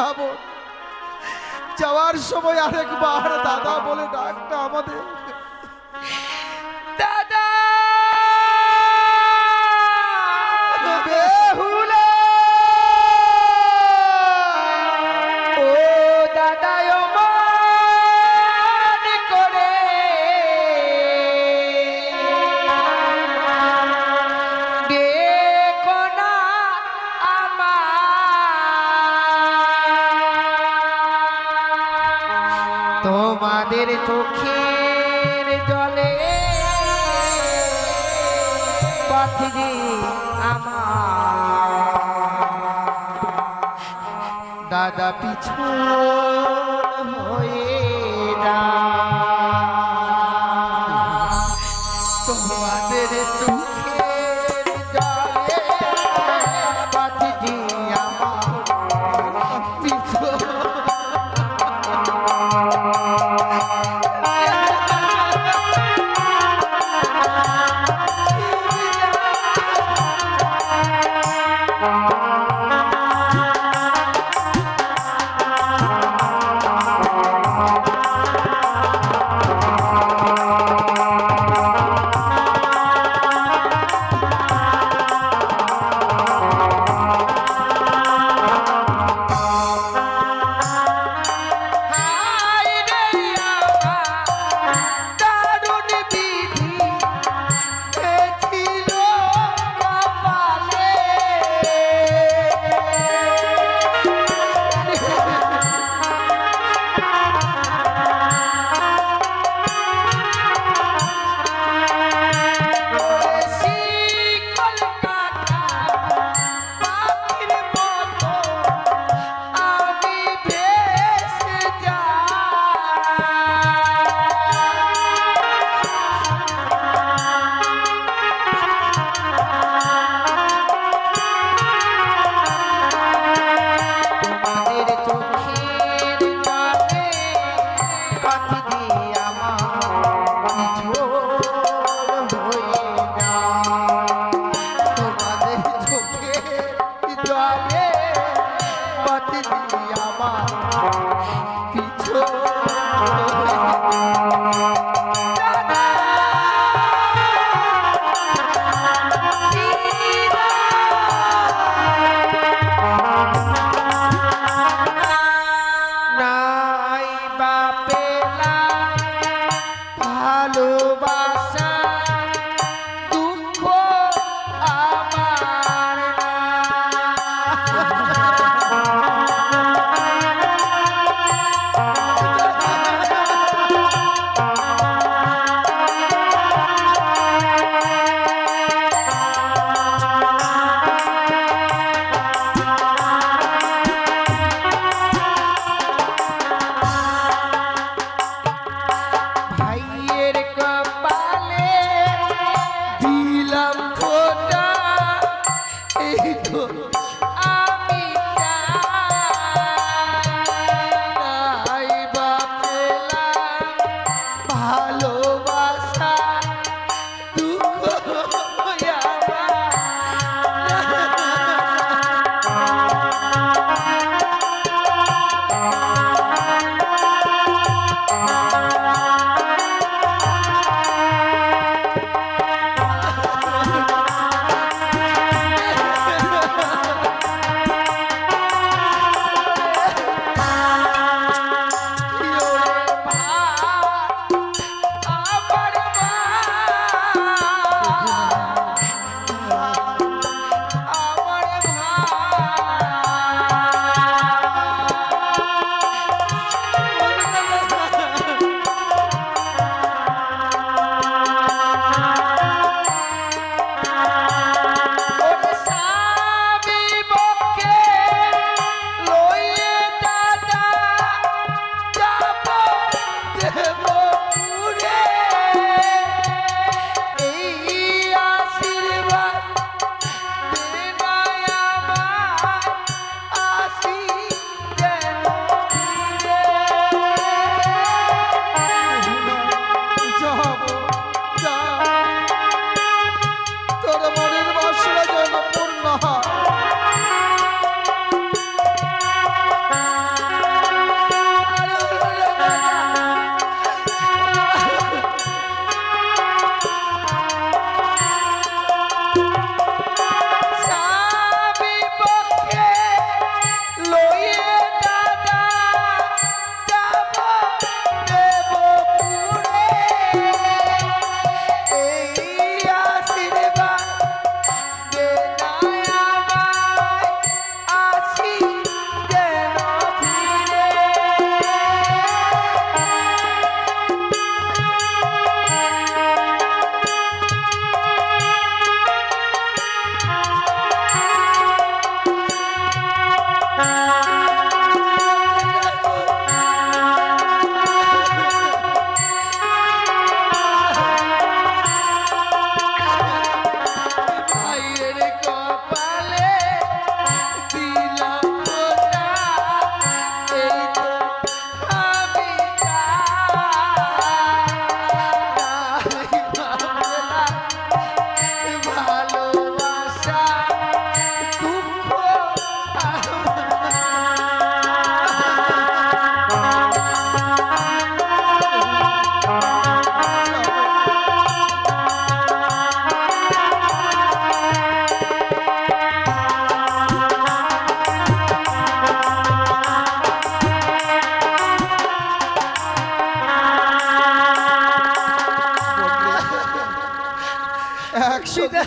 যাব। যাওয়ার সময় আরেকবার দাদা বলে ডাকটা আমাদের। দাদা বেহুলা, ও দাদা অমন করে দেখো না আমার, তোমাদের চোখের জলে পথে আমার দাদা পিছন হয়ে তোমাদের চোখের জলে পথে আমার পিছন।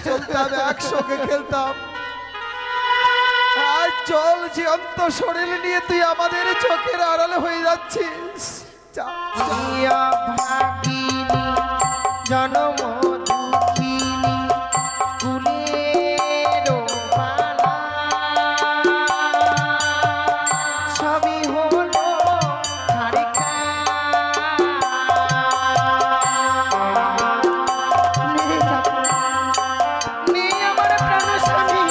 চলতাম, একসঙ্গে খেলতাম। আর চল জীবন্ত শরীর নিয়ে তুই আমাদের চোখের আড়ালে হয়ে যাচ্ছিস। যা, যা। প্রিয় ভাগিনী জনম দুঃখিনী কুলের মালা সবই হলো হারিকা নেই আমার প্রাণ স্বামী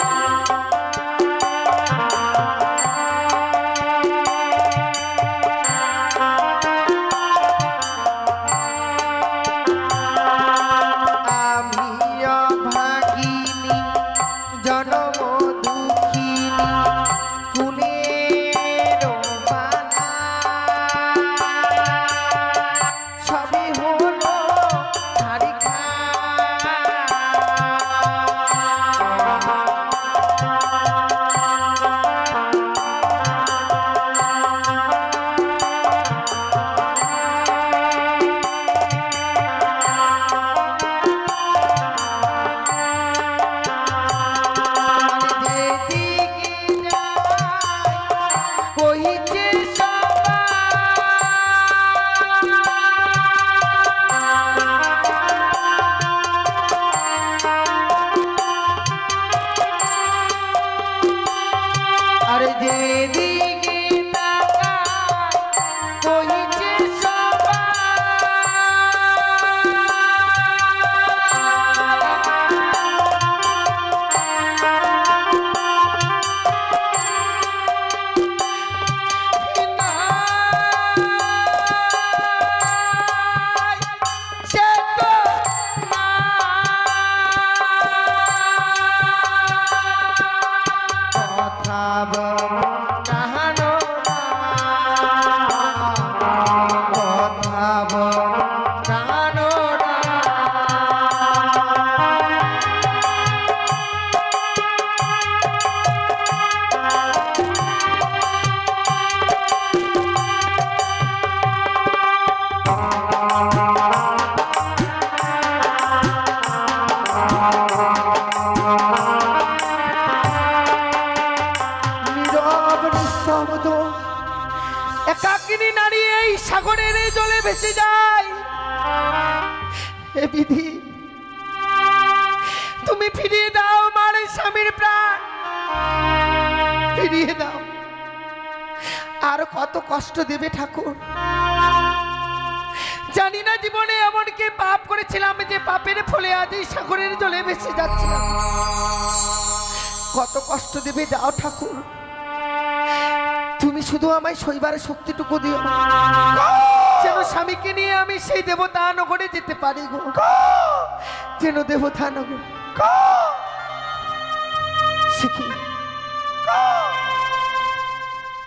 ভাগিনী জনম দুঃখিনী কুলের মালা সবই হলো হারিকা কহিছে আরে যেদিকে তাকাই কহিছে একাকিনী নারী এই সাগরের এই জলে ভেসে যায়। হে বিধি, তুমি ফিরিয়ে দাও আমার স্বামীর প্রাণ, ফিরিয়ে দাও। আর কত কষ্ট দেবে ঠাকুর, জানি না জীবনে এমন কি পাপ করেছিলাম যে পাপের ফলে আজ এই সাগরের জলে ভেসে যাচ্ছিলাম। কত কষ্ট দেবে, দাও ঠাকুর। তুমি শুধু আমায় সইবার শক্তিটুকু দিও, যেন স্বামীকে নিয়ে আমি সেই দেবতা নগরে যেতে পারি গো, যেন দেবতা নগর শিখি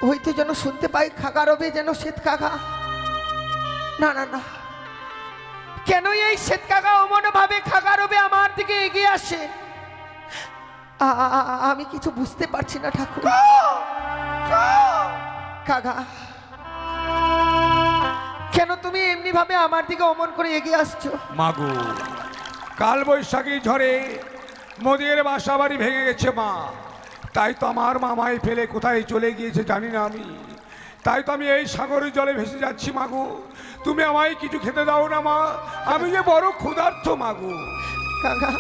হইতে যেন শুনতে পাই খাগা রবে যেন শ্বেত কাকা। না না না, কেন এই শ্বেত কাকা অমন ভাবে খাগা রবে আমার দিকে এগিয়ে আসে? আমি কিছু বুঝতে পারছি না ঠাকুর। কাকা, কেন তুমি এমনি ভাবে আমার দিকে অমন করে এগিয়ে আসছো? মাগো, কাল বৈশাখী ঝড়ে মোদের বাসা বাড়ি ভেঙে গেছে মা, তাই তো আমার মামাই ফেলে কোথায় চলে গিয়েছে জানি না আমি, তাই তো আমি এই সাগরের জলে ভেসে যাচ্ছি মাগো। তুমি আমায় কিছু খেতে দাও না মা, আমি যে বড় ক্ষুধার্ত মাগো। কাকা,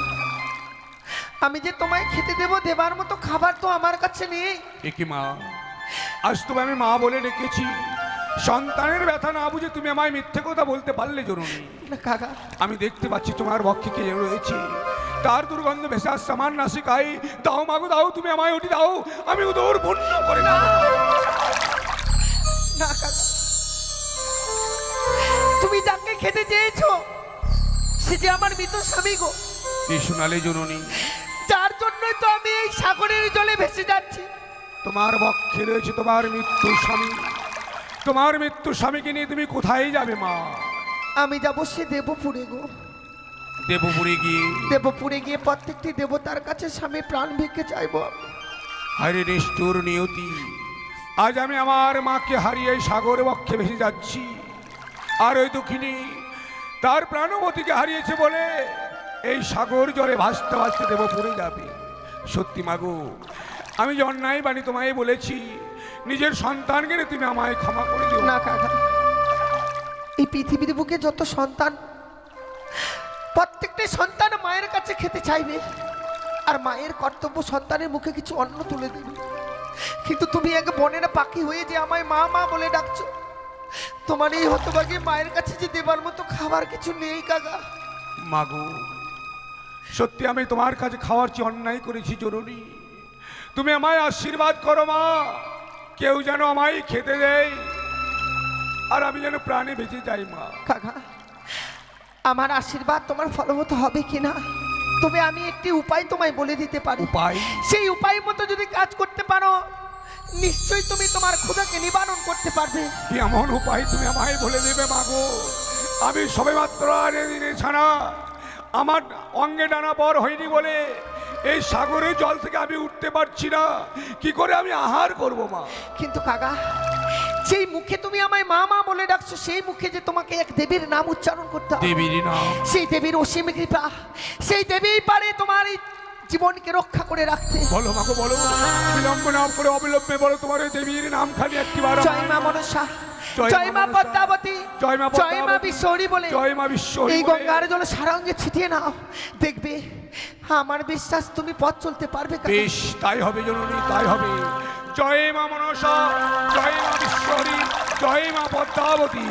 আমি যে তোমায় খেতে দেব, দেবার মতো খাবার তো আমার কাছে নেই। একি মা, আজ তুমি আমি মা বলে ডেকেছি, সন্তানের ব্যথা না বুঝে তুমি আমায় মিথ্যে কথা বলতে পারলে জননী। না কাকা, আমি দেখতে পাচ্ছি তোমার বক্ষে কে রয়েছে, তার দুর্গন্ধ ভেসে আসছে আমার নাসিকায়। দাও মাগো দাও, তুমি আমায় ওটি দাও, আমি উদর পূর্ণ করে দাও। না কাকা, তুমি যাকে খেতে চেয়েছো সে যে আমার মৃত স্বামী গো। কি শোনালে জননী? যার জন্যই তো আমি এই সাগরের জলে ভেসে যাচ্ছি। তোমার বক্ষে রয়েছে তোমার মৃত্যু স্বামী, তোমার মৃত্যু স্বামীকে নিয়ে তুমি কোথায় যাবে মা? আমি যাবো সে দেবপুরে গো। দেবপুরে গিয়ে? দেবপুরে গিয়ে প্রত্যেকটি দেবতার কাছে স্বামী প্রাণ ভিক্ষে চাইবো। আরে নিষ্ঠুর নিয়তি, আজ আমি আমার মাকে হারিয়ে সাগরে বক্ষে ভেসে যাচ্ছি, আর ওই দুঃখিনী তার প্রাণবতীকে হারিয়েছে বলে এই সাগর জলে ভাসতে ভাসতে দেব পড়ে যাবে। সত্যি মাগো, আমি যে অন্যায় বাণী তোমায় বলেছি, নিজের সন্তানকে নিয়ে তুমি আমায় ক্ষমা করে দিও। না কাকা, এই পৃথিবীর বুকে যত সন্তান, প্রত্যেকটা সন্তান মায়ের কাছে খেতে চাইবে, আর মায়ের কর্তব্য সন্তানের মুখে কিছু অন্ন তুলে দেবে। কিন্তু তুমি এক বনের পাখি হয়ে যে আমায় মা মা বলে ডাকছো, তোমার এই হতভাগী মায়ের কাছে যে দেবার মতো খাবার কিছু নেই কাকা। মাগো, সত্যি আমি তোমার কাছে খাওয়ার চেয়ে অন্যায় করেছি জরুরি। তুমি আমায় আশীর্বাদ করো মা, কেউ যেন আমায় খেতে দেয়, আর আমি যেন প্রাণে বেঁচে যাই মা। কাকা, আমার আশীর্বাদ তোমার ফলবত হবে কিনা, তবে আমি একটি উপায় তোমায় বলে দিতে পারি। উপায়? সেই উপায় মতো যদি কাজ করতে পারো, নিশ্চয়ই তুমি তোমার ক্ষুধাকে নিবারণ করতে পারবে। কি এমন উপায় তুমি আমায় বলে দেবে মাগো? আমি সবে মাত্র ছাড়া আমার অঙ্গে ডানা বর হয়নি বলে এই সাগরের জল থেকে আমি উঠতে পারছি না, কি করে আমি আহার করব মা? কিন্তু কাকা, সেই মুখে তুমি আমায় মা মা বলে ডাকছো, সেই মুখে যে তোমাকে এক দেবীর নাম উচ্চারণ করতে হবে। দেবীর নাম? সেই দেবীর অসীম কৃপা, সেই দেবী পারে তোমার এই জীবনকে রক্ষা করে রাখতে। বলো মাগো বলো, বিলম্ব না করে অবিলম্বে বলো তোমার ওই দেবীর নাম খালি একটিবার। জয় মা মনসা, জয় মা পদ্মাবতী, জয় মা জয় মা বিশ্বহরি বলে জয় মা বিশ্বহরি এই বলে গঙ্গার জল সারা অঙ্গে ছিটিয়ে নাও, দেখবে আমার বিশ্বাস তুমি পথ চলতে পারবে কাকা। বেশ, তাই হবে জননী, তাই হবে। জয় মা মনসা, জয় মা বিশ্বহরি, জয় মা পদ্মাবতী।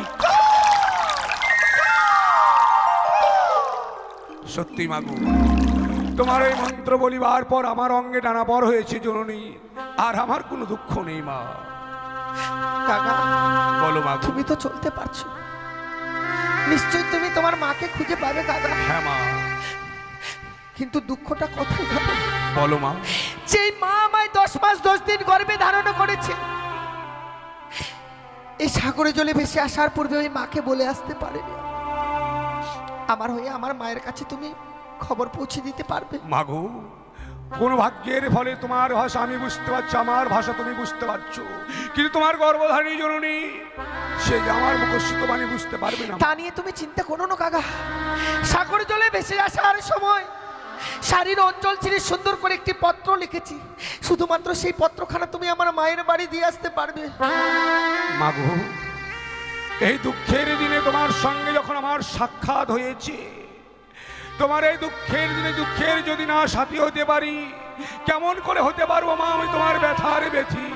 সত্যি মাগো, তোমার এই মন্ত্র বলিবার পর আমার অঙ্গে ডানা বর হয়েছে জননী, আর আমার কোনো দুঃখ নেই মা। কাকা, বলো মা। তুমি তো চলতে পারছো, নিশ্চয়ই তুমি তোমার মাকে খুঁজে পাবে কাকা। হ্যাঁ মা। কিন্তু দুঃখটা কোথায় যাবে? বলো মা। যেই মা আমায় 10 মাস 10 দিন গর্ভে ধারণ করেছে, এই সাগরে জলে ভেসে আসার পূর্বে ওই মাকে বলে আসতে পারেনি, আমার হয়ে আমার মায়ের কাছে তুমি খবর পৌঁছে দিতে পারবে? মাগো, কোন ভাগ্যের ফলে তোমার ভাষা আমি বুঝতে পারছি, আমার ভাষা তুমি বুঝতে পারছো, কিন্তু তোমার গর্ভধারী জননী সে যে আমার মুখস্থিত বাণী বুঝতে পারবে না। তা নিয়ে তুমি চিন্তা করো না কাকা, সাগর জলে ভেসে আসার সময় শাড়ির অঞ্চল ছিঁড়ে সুন্দর করে একটি পত্র লিখেছি, শুধুমাত্র সেই পত্রখানা তুমি আমার মায়ের বাড়ি দিয়ে আসতে পারবে। মাগো, এই দুঃখের দিনে তোমার সঙ্গে যখন আমার সাক্ষাৎ হয়েছে, তোমার এই দুঃখের দিনে দুঃখের যদি না সাথী হতে পারি, কেমন করে হতে পারবো মা আমি তোমার ব্যথার ব্যথি?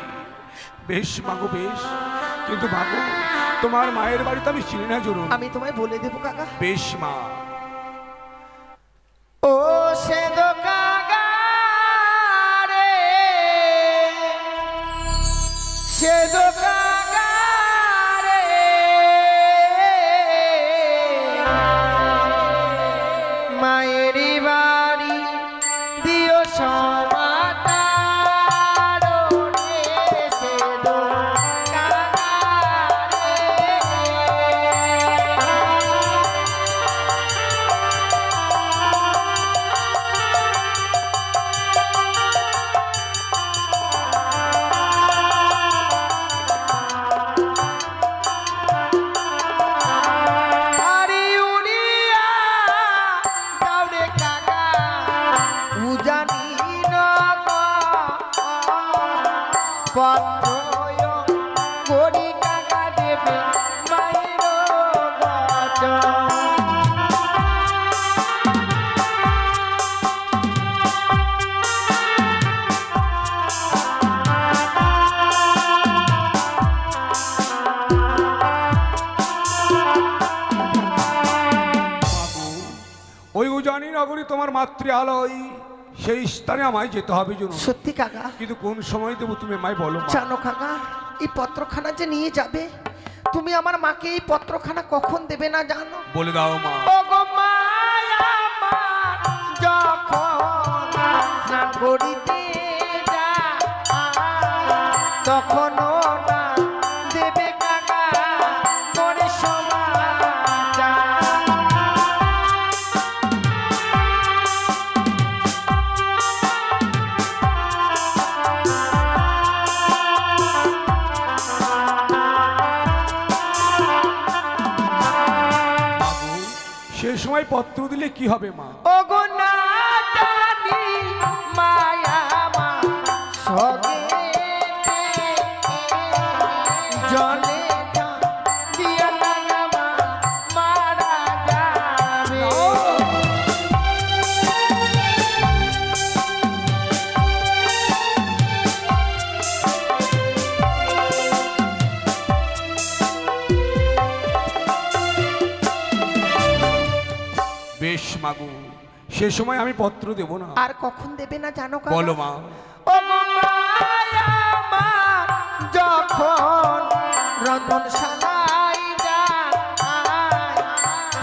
বেশ মাগো বেশ, কিন্তু মাগো তোমার মায়ের বাড়ি তো আমি চিনি না জরুর। আমি তোমায় বলে দেবো কাকা। বেশ মা। ও সেদো কাকা রে, সেদো কাকা রে, মায়েরই বাড়ি দিও সমাতার রে, সেদো কাকা রে। আরে উড়িয়া দাও রে কাকা, উজানি পত্র গড়ি কাকা দেবে মায়ের বচন। ওই উজানি নগরী তোমার মাতৃআলয়, সেই স্থানে আমায় যেতে হবে জন্য। সত্যি কাকা? কিন্তু কোন সময় দেবো তুমি আমায় বলো মা। জানো কাকা, এই পত্রখানা যে নিয়ে যাবে, তুমি আমার মাকে এই পত্রখানা কখন দেবে না জানো? বলে দাও মা। ও গো মায়া আমার যখন স্নান করিতে যায়, তখনও না দেবে কাকা মোরে সমাচার। সে সময় পত্র দিলে কি হবে মা? ও গো জলে ঝাঁপ দিয়া টাকা মা মারা যাবে। বেশ মাগো, সে সময় আমি পত্র দেব না। আর কখন দেবে না জানো কাকা? বলো মা। ও গো মায়া মা, যখন রতন শালাই যায়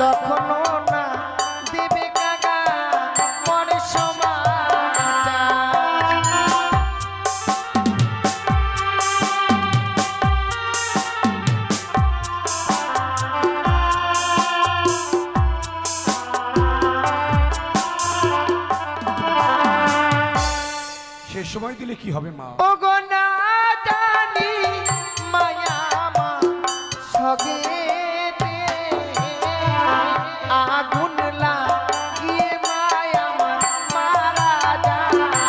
তখনও না দেবে কাকা মর সমাচার। সে সময় দিলে কি হবে মা? ও গো না জানি মায়া মা সগেতে আগুন লাগিয়ে মায়া মা মারা যাবে।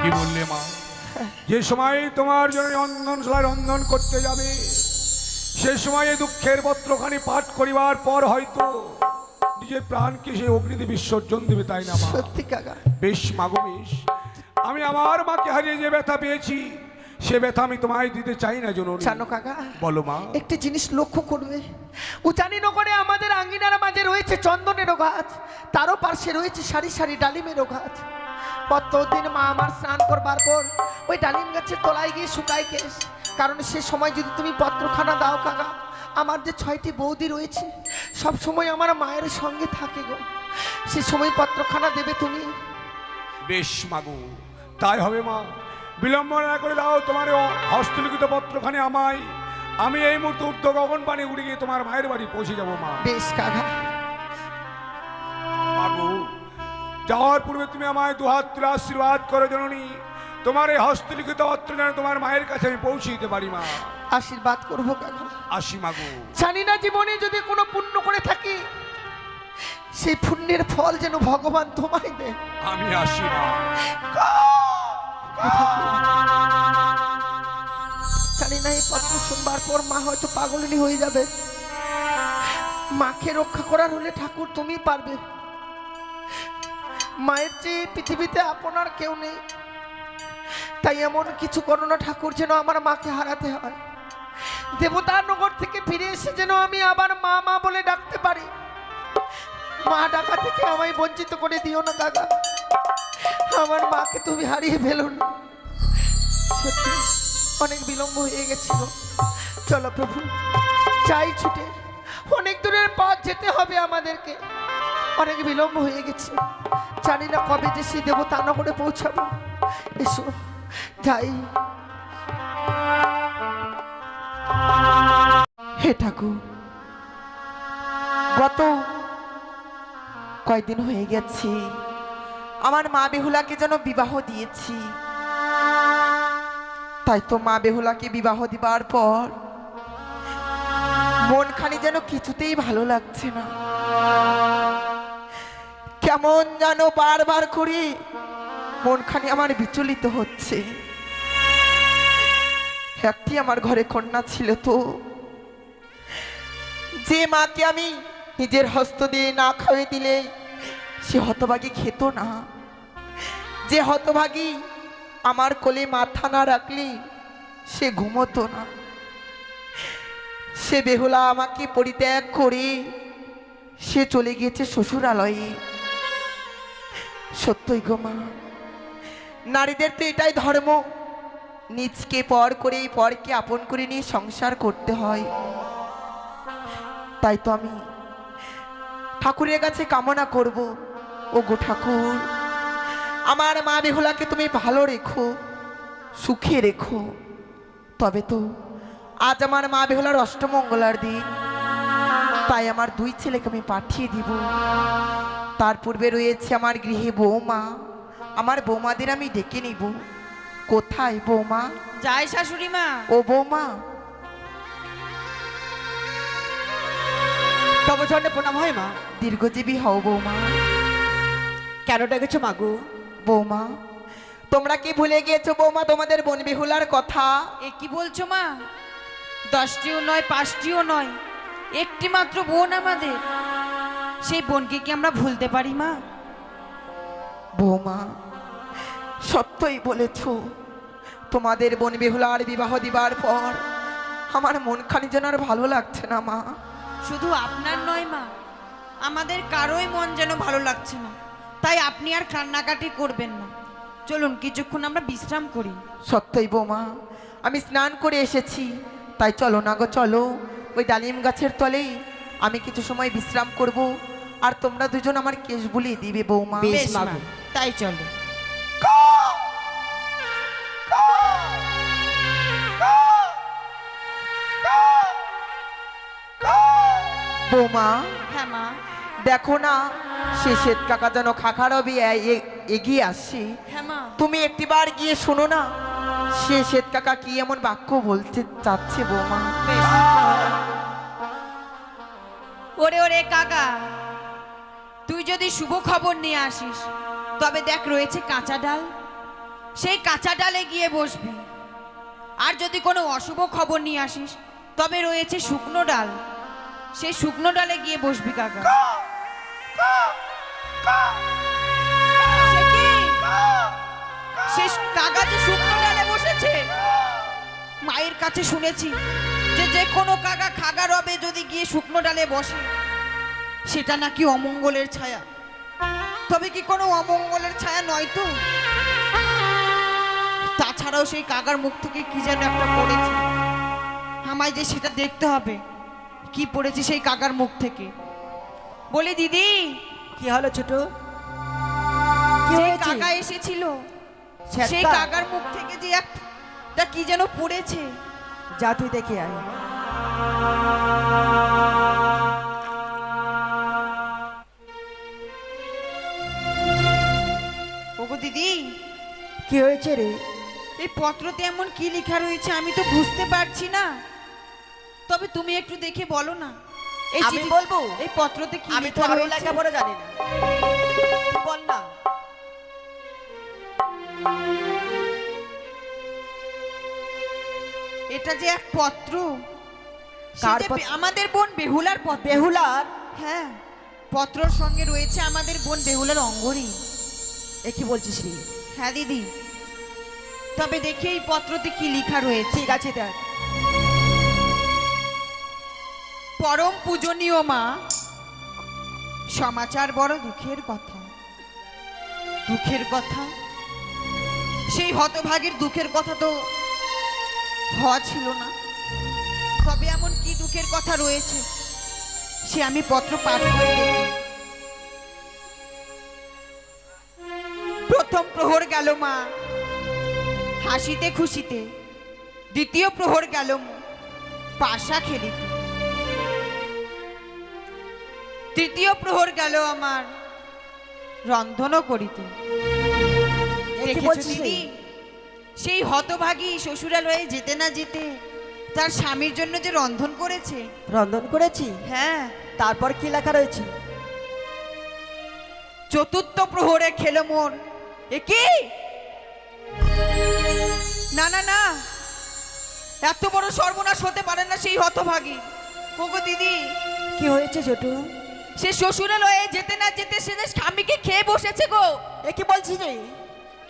কি বললে মা? যে সময় তোমার জন্য রন্ধনশালায় রন্ধন করতে যাবে, সে সময় এই দুঃখের পত্রখানি পাঠ করিবার পর হয়তো নিজের প্রাণকে সে অগ্নিতে বিসর্জন দেবে, তাই না মা? সত্যি কাকা। বেশ মাগো বেশ, আমি আমার মাকে হারিয়ে যে ব্যথা পেয়েছি সে ব্যথা আমি তোমায় দিতে চাই না জননী। জানো কাকা, বলো মা। একটি জিনিস লক্ষ্য করবে, উচানি নগরে আমাদের আঙ্গিনার মাঝে রয়েছে চন্দনেরও গাছ, তারও পাশে রয়েছে সারি সারি ডালিমেরও গাছ। প্রত্যেকদিন মা আমার স্নান করবার পর ওই ডালিম গাছের তলায় গিয়ে শুকায় কেশ, কারণ সে সময় যদি তুমি পত্রখানা দাও কাকা, আমার যে 6টি বৌদি রয়েছে সব সময় আমার মায়ের সঙ্গে থাকে গো, সে সময় পত্রখানা দেবে তুমি। বেশ মাগো, তাই হবে মা। বিলম্ব না করে দাও তোমার হস্তলিখিত পত্রখানি আমায়। আমি এই মুহূর্তে ঊর্ধ্ব গগন পানে উড়ে গিয়ে তোমার মায়ের বাড়ি পৌঁছে যাবো মা। বেশ কাকা। মাগো, যাওয়ার পূর্বে তুমি আমায় দুহাত তুলে আশীর্বাদ করো জননী। তোমার এই হস্তলিখিত পত্র যেন তোমার মায়ের কাছে আমি পৌঁছে দিতে পারি মা। আশীর্বাদ করবো কাকা। আসি মাগো। জানি না জীবনে যদি কোনো পুণ্য করে থাকি, সেই পুণ্যের ফল যেন ভগবান তোমায় দেয়। আমি আসি মা। জানি না এই পত্র শুনবার পর মা হয়তো পাগলিনী হয়ে যাবে। মাকে রক্ষা করার হলে ঠাকুর তুমি পারবে। মায়ের চেয়ে পৃথিবীতে আপনার কেউ নেই, তাই এমন কিছু করো না ঠাকুর যেন আমার মাকে হারাতে হয়। দেবতার নগর থেকে ফিরে এসে যেন আমি আবার মা মা বলে ডাকতে পারি। মা ডাকা থেকে আমায় বঞ্চিত করে দিও না কাকা, আমার মাকে তুমি হারিয়ে ফেলো না। সত্যি অনেক বিলম্ব হয়ে গেছিল, চলো প্রভু চাই ছুটে, অনেক দূরের পথ যেতে হবে আমাদেরকে, অনেক বিলম্ব হয়ে গেছে। জানি না কবে যে সেই দেবতা নগরে পৌঁছাবো। এসো যাই। হে ঠাকুর, গত কয়দিন হয়ে গেছে আমার মা বেহুলাকে যেন বিবাহ দিয়েছি, তাই তো মা বেহুলাকে বিবাহ দিবার পর মনখানি যেন কিছুতেই ভালো লাগছে না। কেমন যেন বারবার করে মনখানি আমার বিচলিত হচ্ছে। একটি আমার ঘরে কন্যা ছিল তো, যে মাকে আমি নিজের হস্ত দিয়ে না খাওয়িয়ে দিলে সে হতভাগী খেত না, যে হতভাগী আমার কোলে মাথা না রাখলে সে ঘুমতো না, সে বেহুলা আমাকে পরিত্যাগ করে সে চলে গিয়েছে শ্বশুরালয়ে। সত্যই গো মা, নারীদের তো এটাই ধর্ম, নিজকে পর করে পরকে আপন করে নিয়ে সংসার করতে হয়। তাই তো আমি ঠাকুরের কাছে কামনা করব, ও গো ঠাকুর, আমার মা বেহুলাকে তুমি ভালো রেখো, সুখে রেখো। তবে তো আজ আমার মা বেহুলার অষ্টমঙ্গলার দিন, তাই আমার 2 ছেলেকে আমি পাঠিয়ে দিব। তার পূর্বে রয়েছে আমার গৃহে বৌমা, আমার বৌমাদের আমি ডেকে নিব। কোথায় বৌমা? যাই শাশুড়ি মা। ও বৌমা, তবে চরণে প্রণাম হয় মা। দীর্ঘজীবী হও বৌমা। কেন ডেকেছো মাগো? বৌমা, তোমরা কি ভুলে গিয়েছো বৌমা তোমাদের বোন বেহুলার কথা? এ কি বলছো মা? 10টিও নয় 5টিও নয়, একটি মাত্র বোন আমাদের। সেই বোনকে কি আমরা ভুলতে পারি মা? বৌমা, সত্যই বলেছ। তোমাদের বোন বেহুলার বিবাহ দিবার পর আমার মনখানি যেন আর ভালো লাগছে না মা। শুধু আপনার নয় মা, আমাদের কারোই মন যেন ভালো লাগছে না। তাই আপনি আর কান্নাকাটি করবেন না। চলুন কিছুক্ষণ আমরা বিশ্রাম করি। সত্যই বৌমা, আমি স্নান করে এসেছি, তাই চলো না গো চলো। ওই ডালিম গাছের তলেই আমি কিছু সময় বিশ্রাম করব, আর তোমরা দুজন আমার কেশ বুলিয়ে দিবে বৌমা। বেশ বেশ মা, মাগো। তাই চলো। বৌমা, হ্যাঁ মা। দেখো না সে শ্বেত কাকা যেন খাখারবি এগিয়ে আসছে। হ্যাঁ মা। তুমি একটিবার গিয়ে শোনো না সে শ্বেত কাকা কি এমন বাক্য বলতে চাচ্ছে বৌমা। বেশ। ওরে ওরে কাকা, তুই যদি শুভ খবর নিয়ে আসিস তবে দেখ রয়েছে কাঁচা ডাল, সেই কাঁচা ডালে গিয়ে বসবি। আর যদি কোনো অশুভ খবর নিয়ে আসিস তবে রয়েছে শুকনো ডাল, সেই শুকনো ডালে গিয়ে বসবি কাকা। সে কি? সে কাকা যে শুকনো ডালে বসেছে? মায়ের কাছে শুনেছি যে যে কোনো কাকা খাগা রবে যদি গিয়ে শুকনো ডালে বসে সেটা নাকি অমঙ্গলের ছায়া। তবে কি কোনো অমঙ্গলের ছায়া নয় তো? তাছাড়াও সেই কাকার মুখ থেকে কি যেন একটা পড়েছে, আমায় যে সেটা দেখতে হবে কি পড়েছে সেই কাকার মুখ থেকে। বলি দিদি, কি হলো ছোট? কি যে হয়েছে? কাকা এসেছিল শ্বেতা? সেই কাকার মুখ থেকে যে একটা কি যেন পড়েছে। যা তুই দেখে আয়। ওগো দিদি, কি হয়েছে রে? এই পত্রতে এমন কি লেখা রয়েছে আমি তো বুঝতে পারছি না। তবে তুমি একটু দেখে বলো না। এই আমি চিঠি- বলবো? এই পত্রতে কি আমি তো লেখা আরো রয়েছে? লেখাপড়া জানি না, তুই বল না। এটা যে এক পত্র, সে কার যে পত্র? আমাদের বোন বেহুলার পত্র। বেহুলার? হ্যাঁ, পত্রর সঙ্গে রয়েছে আমাদের বোন বেহুলার অঙ্গরী। এ কি বলছিস রে? হ্যাঁ দিদি, তবে দেখি এই পত্রতে কি লেখা রয়েছে। ঠিক আছে দেখ। পরম পূজনীয় মা, সমাচার বড় দুঃখের কথা। দুঃখের কথা? সেই হতভাগীর দুঃখের কথা তো হওয়া ছিল না। তবে এমন কি দুঃখের কথা রয়েছে সে আমি পত্র পাঠ করে দেখি। প্রথম প্রহর গেল মা হাসিতে খুশিতে, দ্বিতীয় প্রহর গেল পাশা খেলিতে, তৃতীয় প্রহর গেল আমার রন্ধনও করিতে। এ কি দেখেছো বলছিস রে? দিদি, সেই হতভাগী শ্বশুরালয়ে যেতে না যেতে তার স্বামীর জন্য যে রন্ধন করেছে। রন্ধন করেছি? হ্যাঁ, তারপর কি লেখা রয়েছে? চতুর্থ প্রহরে খেলো মোর। এ কি? না না না, এত বড় সর্বনাশ হতে পারে না সেই হতভাগী। ওগো দিদি, কি হয়েছে ছোট? সে শ্বশুরালয়ে যেতে না যেতে সে যে স্বামীকে খেয়ে বসেছে গো। এ কি বলছিস রে?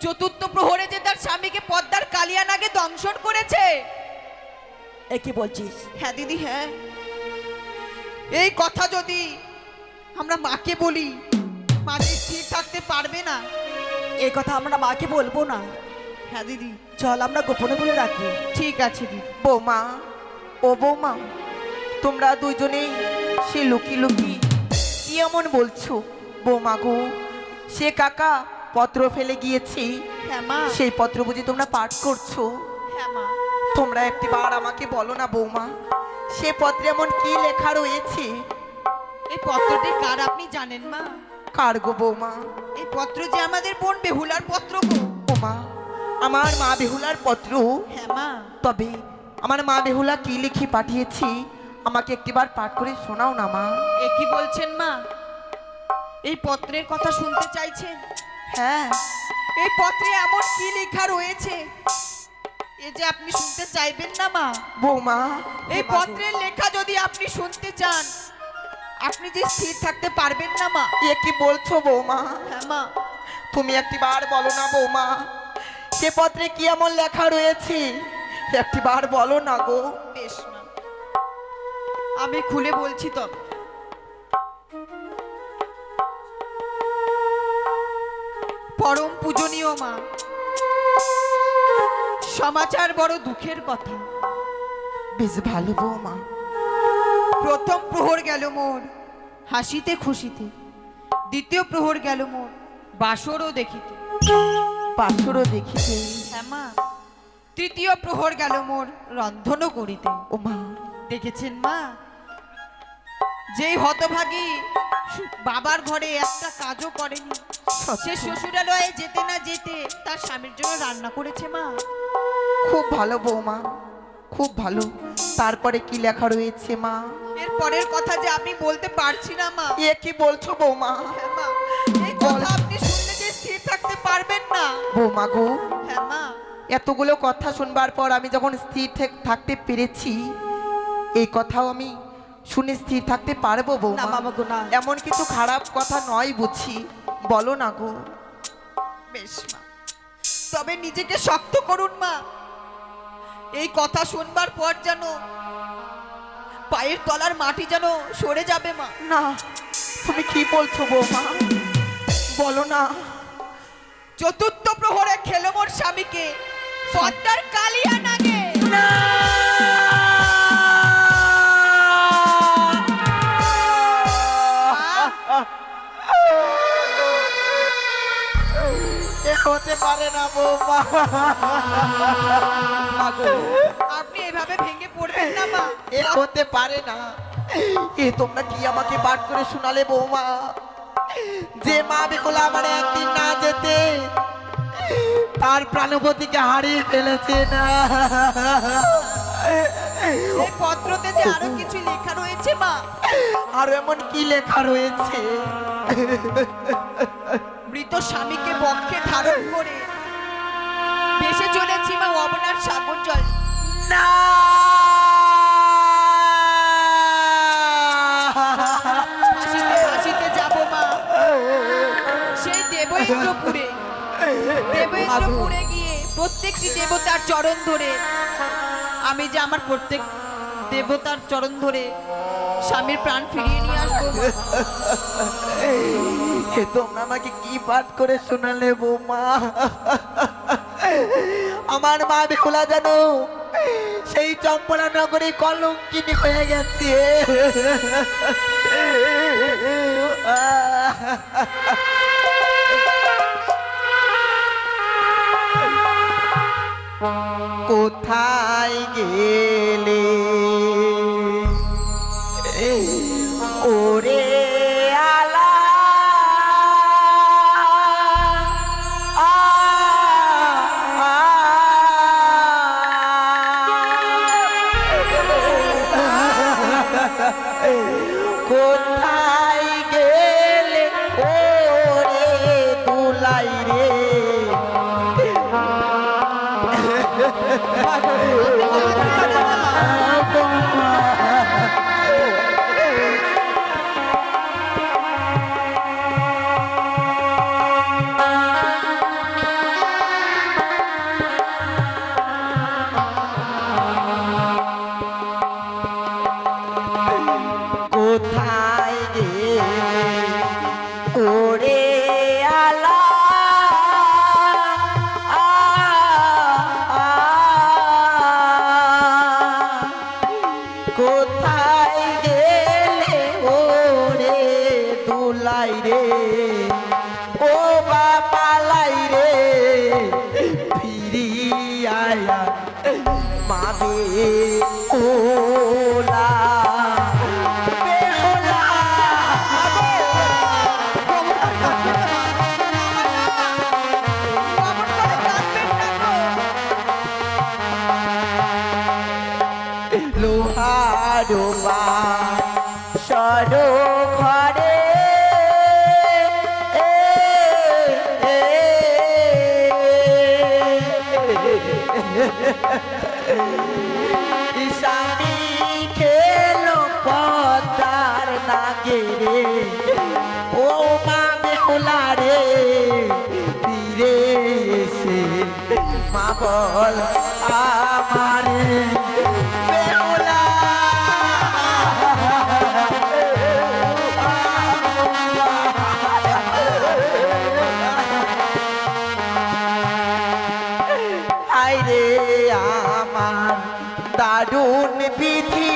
চতুর্থ প্রহরে যে তার স্বামীকে পদ্মার কালিয়া নাগে দংশন করেছে। এ কি বলছিস? হ্যাঁ দিদি, হ্যাঁ। এই কথা যদি আমরা মাকে বলি, মা যে স্থির থাকতে পারবে না। এই কথা আমরা মাকে বলবো না। হ্যাঁ দিদি, চল আমরা গোপনে বলে রাখবো। ঠিক আছে দিদি। বৌমা, ও বৌমা, তোমরা দুজনেই সে লুকি লুকি কি এমন বলছো? বৌমা গো, সে কাকা পত্র ফেলে গিয়েছি, হ্যাঁ মা। সেই পত্র বুঝি তোমরা পাঠ করছো? হ্যাঁ মা। তোমরা একটিবার আমাকে বলো না বৌমা, সে পত্রে এমন কি লেখা রয়েছে? এই পত্রটি কার আপনি জানেন মা? কার গো বৌমা? এই পত্র যে আমাদের বোন বেহুলার পত্র গো। বৌমা, আমার মা বেহুলার পত্র? হ্যাঁ মা। তবে আমার মা বেহুলা কি লিখে পাঠিয়েছি আমাকে একটিবার পাঠ করে শোনাও না মা। এ কি বলছেন মা? এই পত্রের কথা শুনতে চাইছেন? হ্যাঁ, এই পত্রে এমন কি লেখা রয়েছে এ যে আপনি শুনতে চাইবেন না মা? বৌমা, এই পত্রের লেখা যদি আপনি শুনতে চান, আপনি যে স্থির থাকতে পারবেন না মা। এ কি বলছো বৌমা? হ্যাঁ মা, তুমি একটিবার বলো না বৌমা, সে পত্রে কি এমন লেখা রয়েছে একটিবার বলো না গো। বেশ মা, আমি খুলে বলছি তবে। পরম পূজনীয় মা, সমাচার বড় দুঃখের কথা। বেশ ভালো বৌমা। প্রথম প্রহর গেল মোর হাসিতে খুশিতে, দ্বিতীয় প্রহর গেল মোর বাসরও দেখিতে। পাথরও দেখিতে। হ্যাঁ মা, তৃতীয় প্রহর গেল মোর রন্ধনও করিতে। ও মা, দেখেছেন মা, যেই হতভাগী বাবার ঘরে একটা কাজও করেনি, সে শ্বশুরালয়ে যেতে না যেতে তার স্বামীর জন্য রান্না করেছে মা। খুব ভালো বৌমা, খুব ভালো। তারপরে কি লেখা রয়েছে মা? এর পরের কথা যে আমি বলতে পারছি না মা। এ কি বলছো বৌমা? হ্যাঁ মা, এই কথা আপনি শুনলে যে স্থির থাকতে পারবেন না। বৌমা গো, হ্যাঁ মা, এতগুলো কথা শুনবার পর আমি যখন স্থির থাকতে পেরেছি, এই কথাও আমি শুনে স্থির থাকতে পারবো না বৌমা? বাবা গো, না। এমন কিছু খারাপ কথা নয় বুঝি, বলো না গো। বেশ মা, তবে নিজেকে শক্ত করুন মা। এই কথা শুনবার পর যেন পায়ের তলার মাটি যেন সরে যাবে মা। না, তুমি কি বলছো বৌমা? বলো না। চতুর্থ প্রহরে খেলো মোর স্বামীকে পদ্মার কালিয়া নাগে। এ হতে পারে না বৌমা। আপনি এভাবে ভেঙে পড়বেন না মা। এ হতে পারে না। এ তোমরা কি আমাকে পাঠ করে শোনালে বৌমা? যে মা বেহুলা আমার একদিন না যেতে তার প্রাণপতিকে হারিয়ে ফেলেছে না। এই পত্রতে যে আরো কিছু লেখা রয়েছে মা। আর এমন কি লেখা রয়েছে? মৃত স্বামীকে বক্ষে ধারণ করে ভেসে চলেছি মা অবনার সাগর জল। না, হাসিতে হাসিতে যাব মা সেই দেবেন্দ্রপুরে। দেবেন্দ্রপুরে গিয়ে প্রত্যেকটি দেবতার চরণ ধরে আমি যে আমার প্রত্যেক দেবতার চরণ ধরে স্বামীর প্রাণ ফিরিয়ে নিয়ে আসবো মা। এ তোমরা আমাকে কি পাঠ করে শোনালে বৌমা? আমার মা বেহুলা জানো সেই চম্পলা নগরে কলঙ্কিনী হয়ে গেছে। কোথায় গেলে ওরে আলা? কোথায় গেলে ওরে দুলাই রে? কোথায় গে ওরে আলা? কোথায় গেলে ওরে দুলাই রে? ও বাপালাই রে ফিরিয়া মাবে ওলা। লোহারো সর ঘরে স্বামী খেলো পদ্মার নাগে রে ও মা বেহুলা রে ফিরে এসে মা বল আমারে বেহুলা আইরে আমার দারুণ বিধি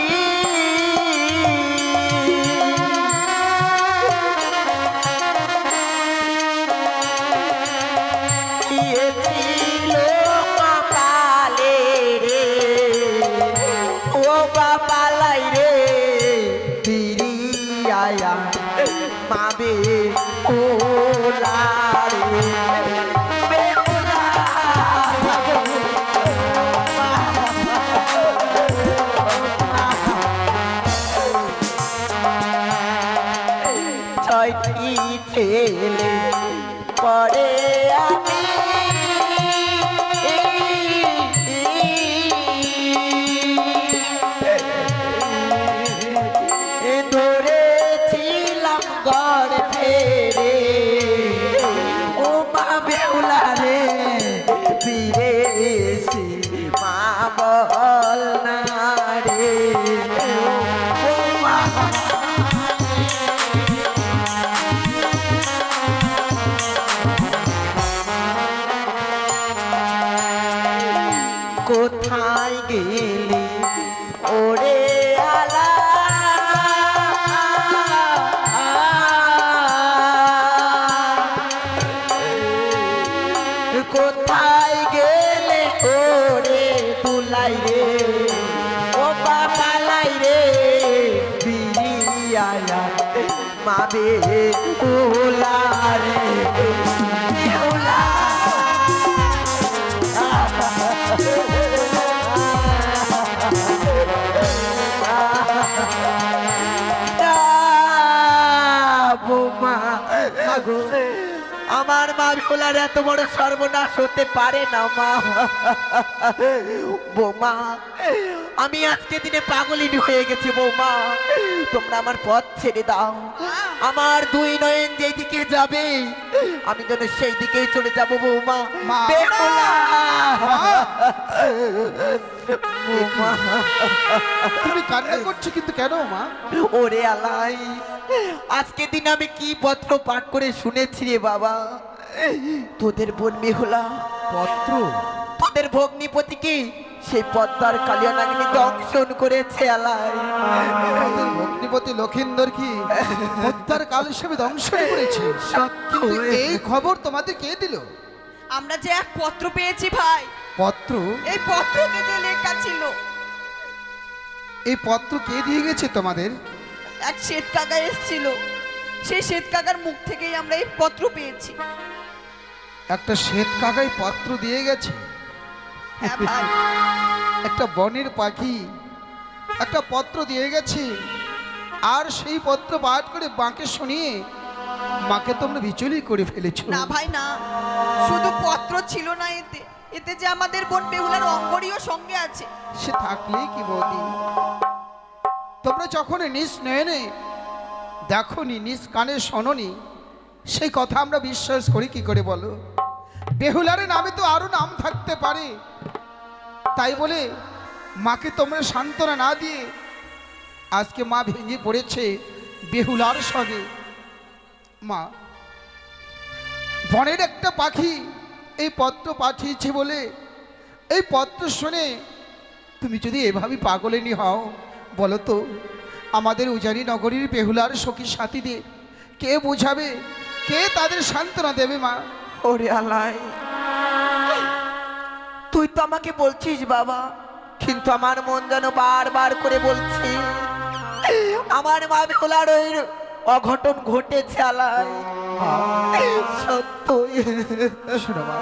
দিয়েছিল কপালে রে ও কপালাই রে ফিরিয়া মাবে ওলা রে বেহুলা ছয়টি ছেলে পরে আমি ধরেছিলাম গড় ফেরে ও মা বেহুলা রে ফিরে এসে মা বল না রে ও মা কোথায় গেলি ওরে আলা কোথায় গেলে ওরে তুলাই রে ও বাবালাই রে বিরিয়া মাবে ওলা রে ওলা বৌমা আগো আমার মা ভোলার এত বড় সর্বনাশ হতে পারে না মা বৌমা আমি আজকে দিনে পাগলিনী হয়ে গেছি বৌমা তোমরা আমার পথ ছেড়ে দাও আমার দুই নয়ন যেদিকে যাবে আমি যেন সেই দিকেই চলে যাব বৌমা মা। বেহুলা। বৌমা তুমি কান্না করছো কিন্তু কেন মা? ওরে আলাই আজকে দিন আমি কি পত্র পাঠ করে শুনেছি রে বাবা তোদের বোন বেহুলা পত্র? তোদের ভগ্নিপতিকে সেই পদ্মার কালিয়া নাগিনী দংশন করেছে আলাই আমাদের ভগ্নিপতি লক্ষিন্দর কি হত্যার কাল হিসেবে ধ্বংস করেছে? কিন্তু এই খবর তোমাদের কে দিল? আমরা যে এক পত্র পেয়েছি ভাই, পত্র? এই পত্রতে যে লেখা ছিল, এই পত্র কে দিয়ে গেছে তোমাদের? এক শ্বেত কাকা এসেছিল, সেই শ্বেত কাকার মুখ থেকেই আমরা এই পত্র পেয়েছি। একটা শ্বেত কাকাই পত্র দিয়ে গেছে? হ্যাঁ ভাই, একটা বনের পাখি একটা পত্র দিয়ে গেছে, আর সেই পত্র পাঠ করে মাকে শুনিয়ে মাকে তোমরা বিচলি করে ফেলেছো। না ভাই না, শুধু পত্র ছিল না, এতে এতে যে আমাদের বোন বেহুলার অঙ্গরীয় সঙ্গে আছে। সে থাকলে কি বৌদি, তোমরা যখন নিজ নয়নে দেখোনি, নিজ কানে শোনোনি, সেই কথা আমরা বিশ্বাস করি কি করে বলো? বেহুলার নামে তো আরো নাম থাকতে পারে, তাই বলে মাকে তোমরা সান্ত্বনা না দিয়ে আজকে মা ভেঙে পড়েছে বেহুলার সঙ্গে। মা, বনের একটা পাখি এই পত্র পাঠিয়েছে বলে এই পত্র শুনে তুমি যদি এভাবে পাগলিনী হও, বলো তো আমাদের উজানি নগরীর বেহুলার সখী সাথীদের কে বোঝাবে, কে তাদের সান্ত্বনা দেবে? মা, ওরে আলাই তুই তো আমাকে বলছিস বাবা, কিন্তু আমার মন যেন বারবার করে বলছি আমার মা বেহুলার ওই অঘটন ঘটেছে আলাই। সত্য শোনো মা,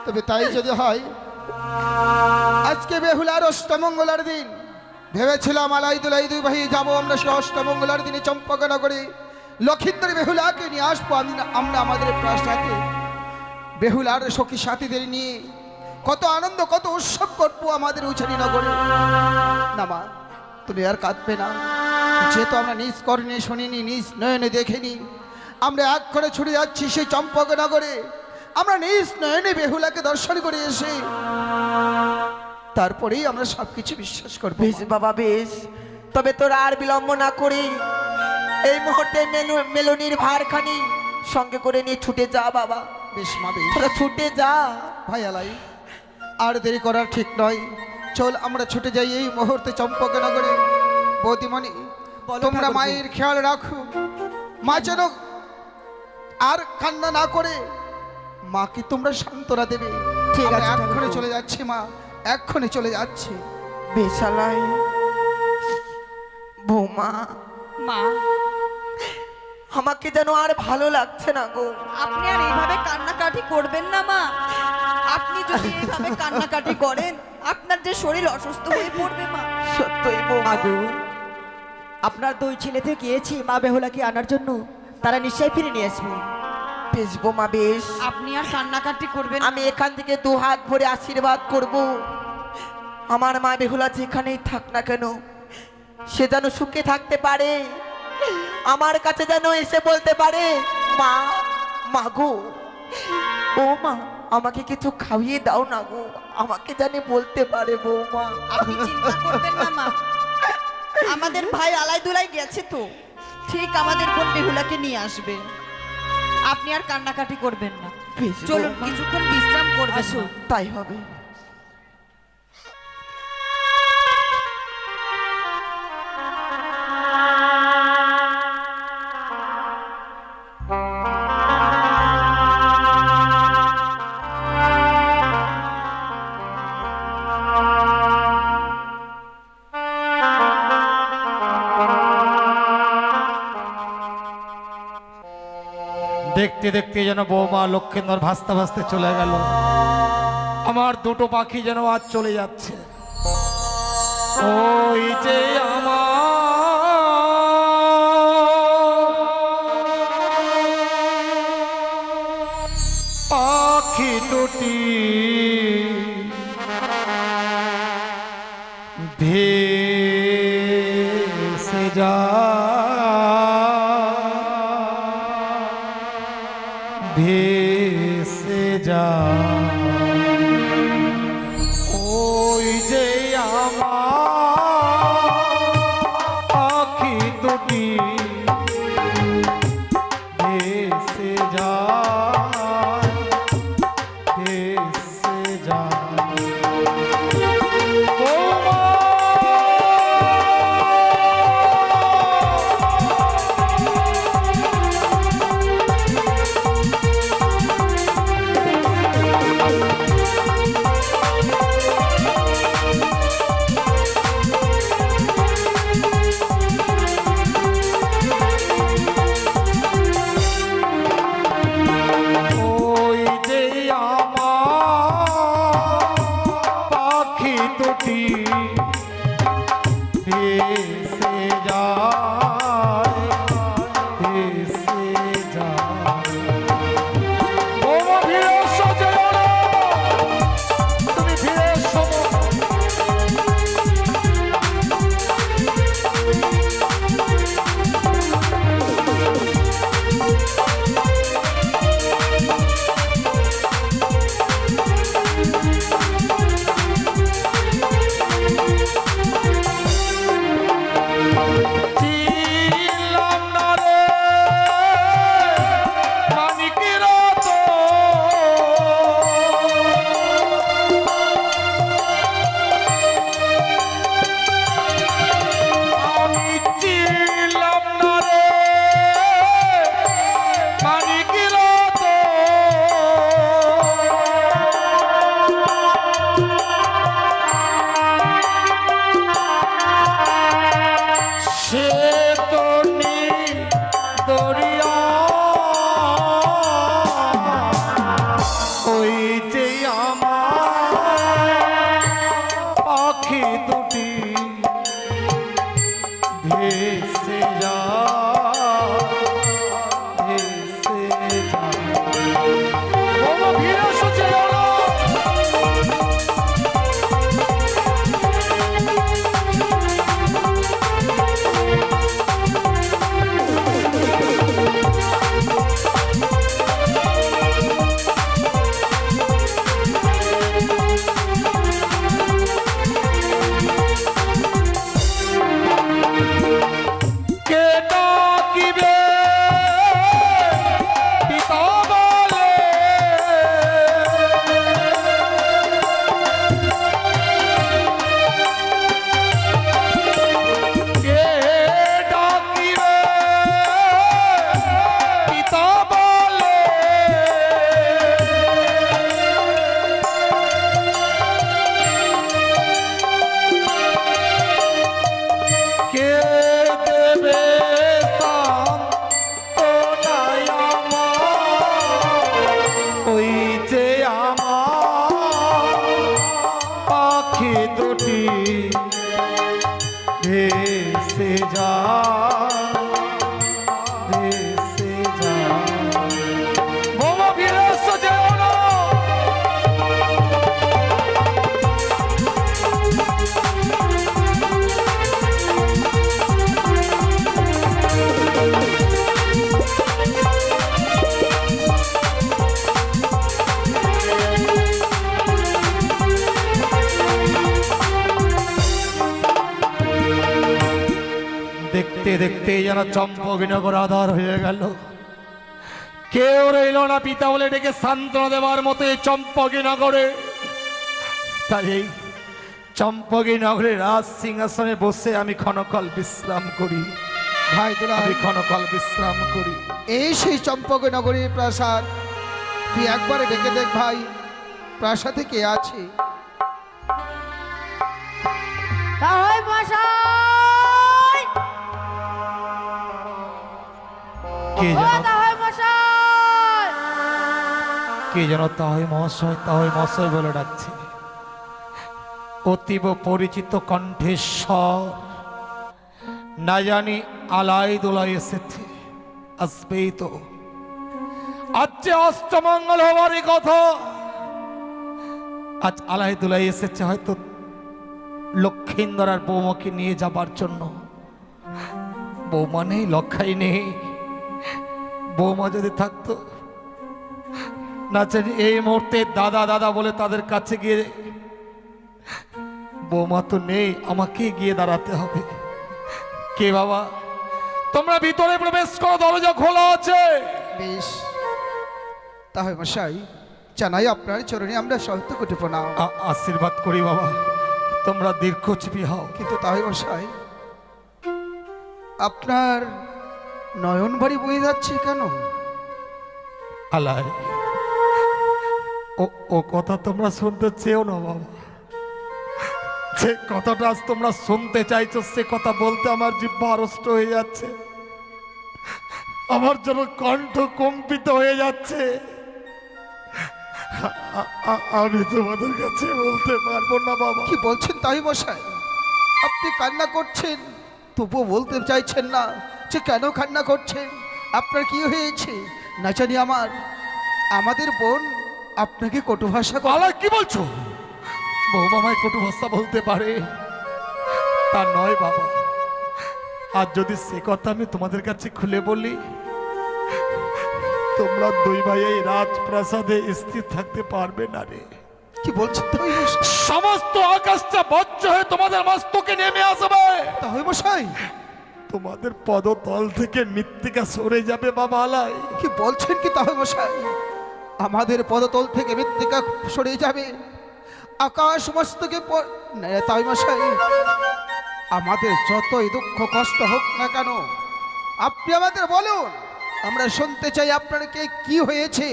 তবে তাই যদি হয় আজকে বেহুলার অষ্টমঙ্গলার দিন ভেবেছিলাম আলাই দুলাই দুই ভাই যাবো আমরা সে অষ্টমঙ্গলার দিনে চম্পকনগরে লক্ষিন্দর বেহুলাকে নিয়ে আসবো। আমরা আমাদের প্রাসাদে বেহুলার সখী সাথীদের নিয়ে কত আনন্দ কত উৎসব করবো আমাদের উচারি নগরে। না মা, তুমি আর কাঁদবে না। যেহেতু আমরা নিজ কর্ণে শুনিনি, নিজ নয়নে দেখিনি, আমরা এক করে ছুটে যাচ্ছি সেই চম্পকনগরে। আমরা নিজ নয়নে বেহুলাকে দর্শন করে এসে তারপরেই আমরা সবকিছু বিশ্বাস করবো। বেশ বাবা বেশ, তবে তোরা আর বিলম্ব না করে এই মুহূর্তে মেলনির ভারখানি সঙ্গে করে নিয়ে ছুটে যা বাবা। বেশ মা, বেশ। তোরা ছুটে যা। ভাই আলাই, আর দেরি করার ঠিক নয়, চল আমরা ছুটে যাই এই মুহূর্তে চম্পকনগরে। বৌদিমণি, তোমরা মায়ের খেয়াল রাখো, মা যেন আর কান্না না করে মাকে তোমরা সান্ত্বনা দেবে। ঠিক আমরা আছে, এক্ষণে ঠাকুর। চলে যাচ্ছি মা, এক্ষণে চলে যাচ্ছি। বেশালাই বৌমা, মা, আমাকে যেন আর ভালো লাগছে না গো। আপনি আর এইভাবে কান্নাকাটি করবেন না মা। আপনি যদি এইভাবে কান্নাকাটি করেন আপনার যে শরীর অসুস্থ হয়ে পড়বে মা। সত্যই বৌমা আগু আপনার দুই ছেলেতে গিয়েছি মা বেহুলাকে আনার জন্য, তারা নিশ্চয়ই ফিরে নিয়ে আসবে। বেশ বৌমা বেশ, আপনি আর কান্নাকাটি করবেন আমি এখান থেকে দু হাত ভরে আশীর্বাদ করব। আমার মা বেহুলা যেখানেই থাক না কেন সে যেন সুখে থাকতে পারে, আমার কাছে যেন এসে বলতে পারে মা, মা গো, ও মা আমাকে কিছু খাইয়ে দাও না গো, আমাকে জানি বলতে পারে বৌমা। আপনি চিন্তা করবেন না মা, আমাদের ভাই আলাই দুলাই গেছে তো, ঠিক আমাদের বোন বেহুলাকে নিয়ে আসবে। আপনি আর কান্নাকাটি করবেন না। বেশ চলুন বৌমা, কিছুক্ষণ বিশ্রাম করবেন। আসুন, তাই হবে। দেখতে দেখতে যেন বৌমা লক্ষেন্দর ভাসতে ভাসতে চলে গেল। আমার দুটো পাখি যেন আজ চলে যাচ্ছে। ওই যে আমার পাখি দুটি ভেসে ভেসে যা, ওই যে আমার পাখি দুটি ভেসে যা, ভেসে যা। ওই যে আমার পাখি দুটি ভেসে যায়, ভেসে যায়। বৌমা ফিরে এসো, যেও না, তুমি ফিরে এসো। জি ভেসে যা ভেসে যা বৌমা ফিরে এসো যেও না। কে ডাকিবে পিতা বলে, কে ডাকিবে পিতা বলে, কে দেবে সান্ত্বনায় আমার, ওই যে আমার পাখি দুটি ভেসে যা ভেসে যা। বৌমা ফিরে এসো যেও না। দেখতে দেখতে যেন চম্পকনগর আধার হয়ে গেল। কেউ রইল না পিতা বলে ডেকে সান্ত্বনা দেওয়ার মতো এই চম্পকনগরে। তাই এই চম্পকনগরে রাজ সিংহাসনে বসে আমি ক্ষণকাল বিশ্রাম করি। ভাই দুলাল, আমি ক্ষণকাল বিশ্রাম করি। এই সেই চম্পকনগরীর প্রাসাদ। তুই একবারে ডেকে দেখ ভাই, প্রাসাদে কে আছে। তাহলে মশাই, কে ও যেন তাহলে মশাই, কে যেন তাহই মহাশয় তাহই মহাশয় বলে ডাকছে। অতীব পরিচিত কণ্ঠেশ্বর, না জানি আলাই দোলাই এসেছে, আসবেই তো। আজ যে অষ্টমঙ্গল হবারই কথা, আজ আলাই দোলাই এসেছে হয়তো লক্ষিন্দর আর বৌমাকে নিয়ে যাবার জন্য। বৌমা নেই, লক্ষাই নেই। বৌমা যদি থাকতো, না জানি এই মুহূর্তে দাদা দাদা বলে তাদের কাছে গিয়ে, বৌমা তো নেই, আমাকে গিয়ে দাঁড়াতে হবে। কে বাবা, তোমরা ভিতরে প্রবেশ করো, দরজা খোলা আছে। বেশ, তাহলে মশাই জানাই আপনার চরণে আমরা সত্য কোটি প্রণাম। আশীর্বাদ করি বাবা, তোমরা দীর্ঘজীবী হও। কিন্তু তাহলে মশাই আপনার নয়ন বাড়ি বয়ে যাচ্ছে কেন? আলাই, ও কথা তোমরা শুনতে চেও না বাবা। যে কথাটা আজ তোমরা শুনতে চাইছো সে কথা বলতে আমার জিহ্বা আড়ষ্ট হয়ে যাচ্ছে, আমার জন্য কণ্ঠ কম্পিত হয়ে যাচ্ছে। আমি তোমাদের কাছে বলতে পারবো না বাবা। কি বলছেন তাই মশাই? আপনি কান্না করছেন, তবুও বলতে চাইছেন না যে কেন কান্না করছেন, আপনার কি হয়েছে? না জানি আমাদের বোন আপনাকে কটু ভাষা আলাই, কি বলছো? বৌমা আমায় কটু ভাষা বলতে পারে? তা নয় বাবা, আর যদি সে কথা আমি তোমাদের কাছে খুলে বলি, তোমরা দুই ভাই এই রাজপ্রাসাদে স্থির থাকতে পারবে না রে। কি বলছেন তাই মশাই? সমস্ত আকাশটা বজ্র হয়ে তোমাদের মস্তকে নেমে আসবে। তাই মশাই তোমাদের পদতল থেকে মৃত্তিকা সরে যাবে বাবা। আলাই, কি বলছেন কি তাই মশাই? আমাদের পদতল থেকে মৃত্তিকা সরে যাবে, আকাশ মস্তকে তাই মশাই আমাদের যতই দুঃখ কষ্ট হোক না কেন আপনি আমাদের বলুন, আমরা শুনতে চাই আপনার কে কি হয়েছে,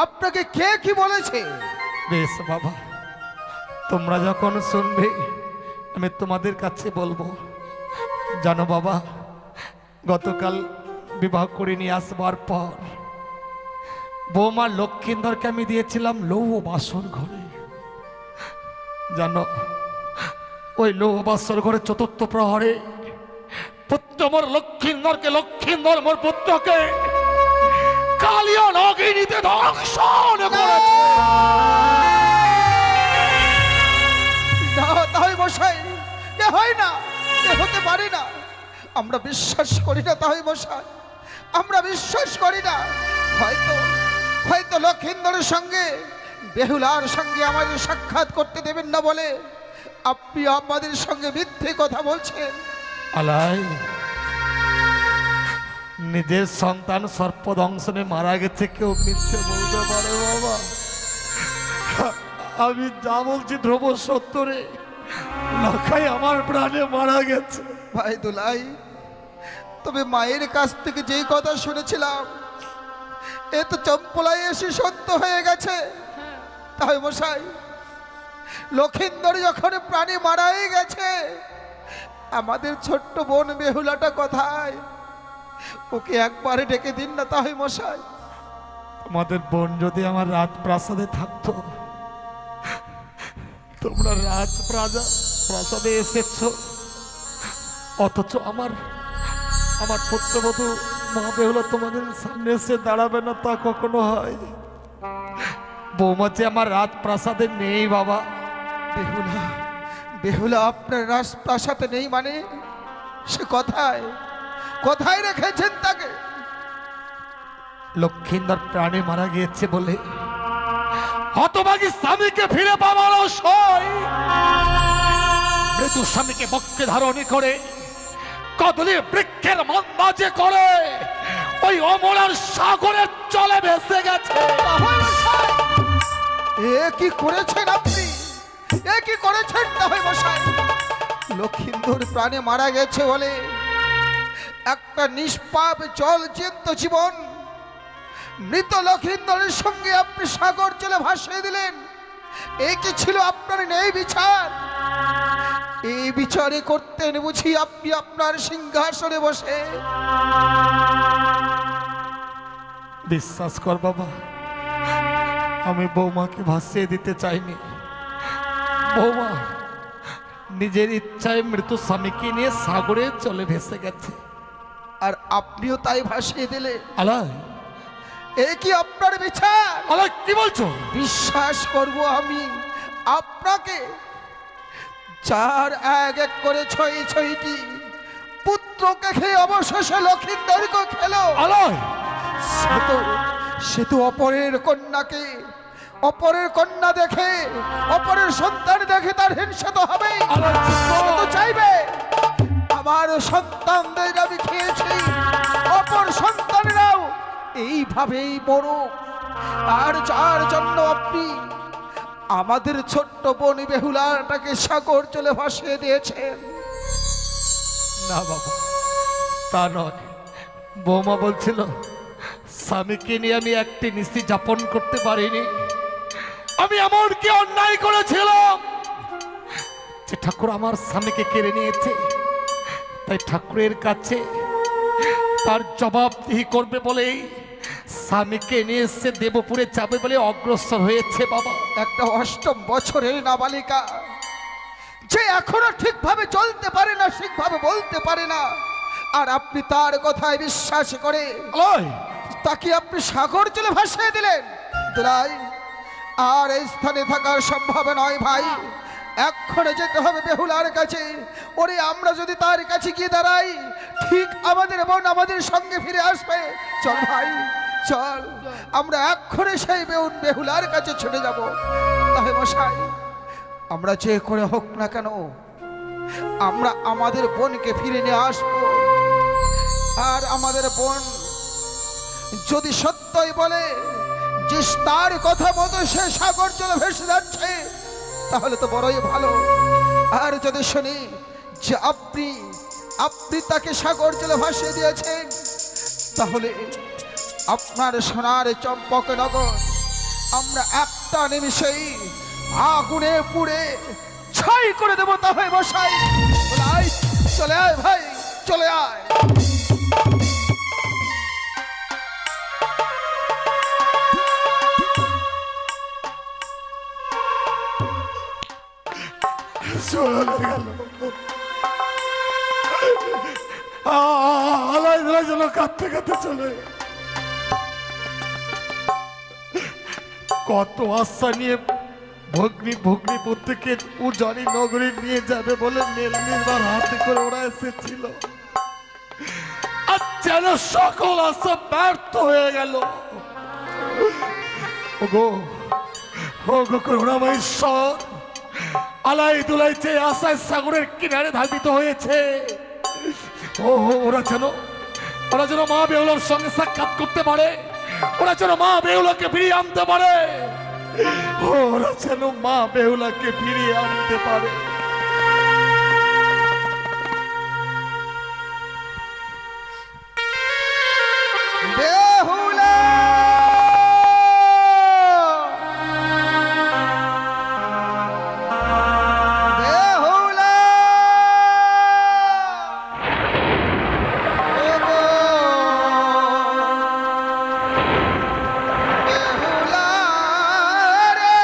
আপনাকে কে কি বলেছে। বেশ বাবা, তোমরা যখন শুনবে আমি তোমাদের কাছে বলবো। জানো বাবা, গতকাল বিবাহ করে নিয়ে আসবার পর বৌমা লক্ষিন্দরকে আমি দিয়েছিলাম লৌহ বাসর ঘরে। জানো, ওই লৌহ বাসর ঘরে চতুর্থ প্রহরে পুত্র মোর লক্ষিন্দরকে, লক্ষিন্দর মোর পুত্রকে কালিয়া নাগিনীতে দংশন করেছে। না তাই মশাই, এ হয় না, এ হতে পারে না। আমরা বিশ্বাস করি না তাই মশাই, আমরা বিশ্বাস করি না। হয়তো হয়তো লক্ষিন্দরের সঙ্গে বেহুলার সঙ্গে আমাদের সাক্ষাৎ করতে দেবেন না বলে আপনি আমাদের সঙ্গে মিথ্যে কথা বলছেন। আলাই, নিজের সন্তান সর্পদংশনে মারা গেছে কেউ মিথ্যে বলতে পারে বাবা? আমি যা বলছি ধ্রুব সত্য রে, লখাই আমার প্রাণে মারা গেছে। ভাই দুলাই, তবে মায়ের কাছ থেকে যেই কথা শুনেছিলাম এ তো চম্পলাই এসে সত্য হয়ে গেছে। তাই মশাই, লক্ষিন্দর যখন প্রাণে মারাই গেছে, আমাদের ছোট্ট বোন বেহুলাটা কোথায়? ওকে একবারে ডেকে দিন না তাই মশাই। তোমাদের বোন যদি আমার রাজপ্রাসাদে থাকতো, তোমরা রাজপ্রাসাদে এসেছ, অথচ আমার পুত্রবধূ মা বেহুলা তোমাদের সামনে এসে দাঁড়াবে না, তা কখনো হয়? বৌমা যে আমার রাজপ্রাসাদে নেই বাবা। বেহুলা, বেহুলা আপনার রাজপ্রাসাদে নেই মানে? সে কোথায়, কোথায় রেখেছেন তাকে? লক্ষিন্দর প্রাণে মারা গিয়েছে বলে হতভাগী স্বামীকে ফিরে পাবার আশায় মৃত্যু স্বামীকে বক্ষে ধারণ করে কদলী বৃক্ষের মাঝে করে ওই অমলার সাগরের চলে ভেসে গেছে। এ কি করেছেন আপনি, এ কি করেছেন তাই মশাই? লক্ষিন্দর প্রাণে মারা গেছে বলে একটা নিষ্পাপ জল জ্যান্ত জীবন মৃত লক্ষিন্দরের সঙ্গে আপনি সাগর জলে ভাসিয়ে দিলেন। এই কি ছিল আপনার নেই বিচার? এই বিচারে করতেন বুঝি আপনি আপনার সিংহাসনে বসে? বিশ্বাস কর বাবা, আমি বৌমাকে ভাসিয়ে দিতে চাইনি। বৌমা নিজের ইচ্ছায় মৃত স্বামীকে নিয়ে সাগরে চলে ভেসে গেছে, আর আপনিও তাই ভাসিয়ে দিলে। আলাই, এই কি আপনার বিচার? আলাই কি বলছো? বিশ্বাস করব আমি আপনাকে, যার এক এক করে ছয়টি পুত্রকে খেয়ে অবশেষে লক্ষিন্দরকে খেলো। আলাই, সে তো অপরের কন্যাকে, অপরের কন্যা দেখে, অপরের সন্তান দেখে তার হিংসা তো হবেই। সে তো চাইবে আমার সন্তানদের আমি খেয়েছি, অপর সন্তানরাও এইভাবেই বড়। আর যার জন্য আপনি আমাদের ছোট্ট বোন বেহুলাটাকে সাগর চলে ভাসিয়ে দিয়েছেন। না বাবা, তা নয়। বৌমা বলছিল স্বামীকে নিয়ে আমি একটি নিশি যাপন করতে পারিনি। আমি এমন কি অন্যায় করেছিলাম যে ঠাকুর আমার স্বামীকে কেড়ে নিয়েছে? তাই ঠাকুরের কাছে তার জবাবদিহি করবে বলেই স্বামীকে নিয়ে এসে দেবপুরে যাবে বলে অগ্রসর হয়েছে বাবা। একটা অষ্টম বছরের নাবালিকা যে এখনো ঠিকভাবে চলতে পারে না, ঠিকভাবে বলতে পারে না, আর আপনি তার কথায় বিশ্বাস করে তাকে আপনি সাগর চলে ভাসিয়ে দিলেন। দুলাই, আর এই স্থানে থাকার সম্ভব নয় ভাই, এক্ষণে যেতে হবে বেহুলার কাছে। ওরে আমরা যদি তার কাছে গিয়ে দাঁড়াই, ঠিক আমাদের বোন আমাদের সঙ্গে ফিরে আসবে। চল ভাই চল, আমরা এক্ষণে সেই বেহুলার কাছে ছুটে যাব। তাহে মশাই, আমরা যে করে হোক না কেন আমরা আমাদের বোনকে ফিরে নিয়ে আসব। আর আমাদের বোন যদি সত্যই বলে যে তার কথা মতো সে সাগর জলে ভেসে যাচ্ছে, তাহলে তো বড়ই ভালো। আর যদি শুনি যে আপনি তাকে সাগর জলে ভাসিয়ে দিয়েছেন, তাহলে আপনার সোনার চম্পকনগর আমরা একটা নিমিষেই আগুনে পুড়ে ছাই করে দেবো। তাহলে মশাই চলে আয় ভাই, চলে আয়। আলাই ধরা যেন কাঁদতে কাঁদতে চলে। কত আশা নিয়ে ভগ্নি ভগ্নি প্রত্যেকে উজানি নগরী নিয়ে যাবে বলে মেল নির্বার হাতে করে ওরা এসেছিল, আর যেন সকল আশা ব্যর্থ হয়ে গেল। ওগো ওগো করুণাময় ঈশ্বর, আলাই দুলাই যে আশায় সাগরের কিনারে ধাবিত হয়েছে, ওরা যেন মা বেহুলার সঙ্গে সাক্ষাৎ করতে পারে, ওরা যেন মা বেহুলাকে ফিরিয়ে আনতে পারে, ওরা যেন মা বেহুলাকে ফিরিয়ে আনতে পারে। বেহুলা বেহুলা ওগো বেহুলা রে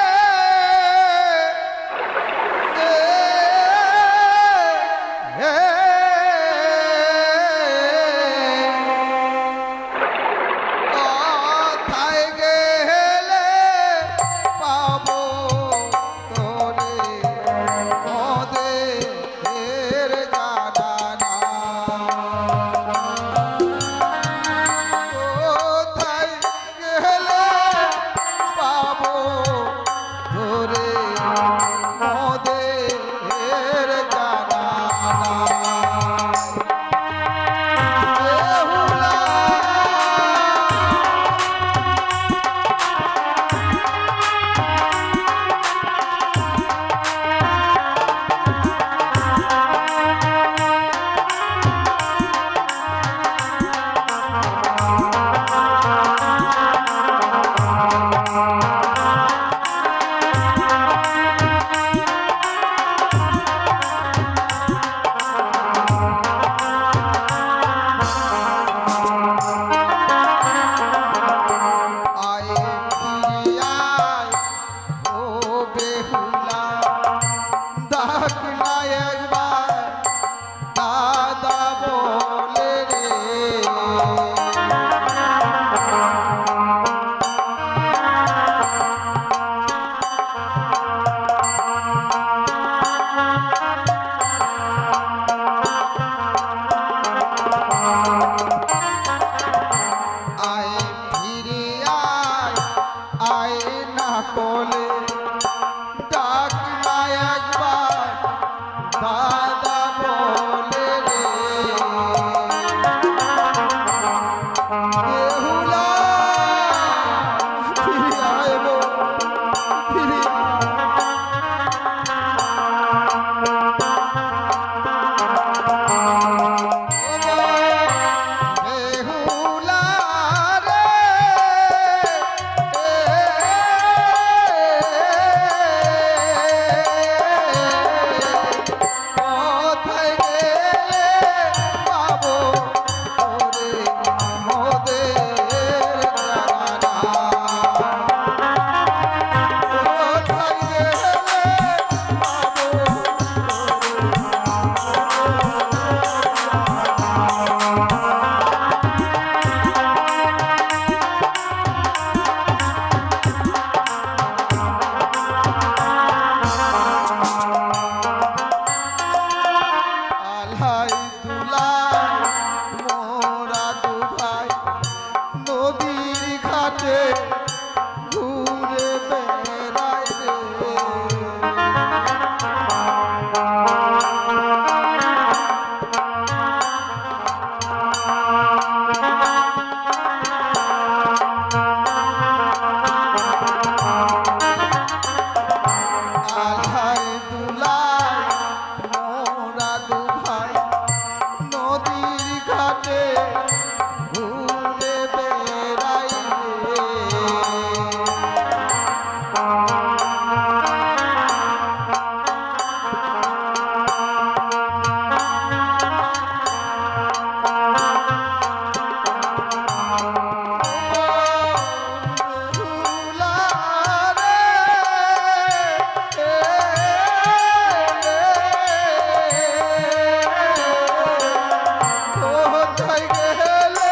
কোথায় গেলে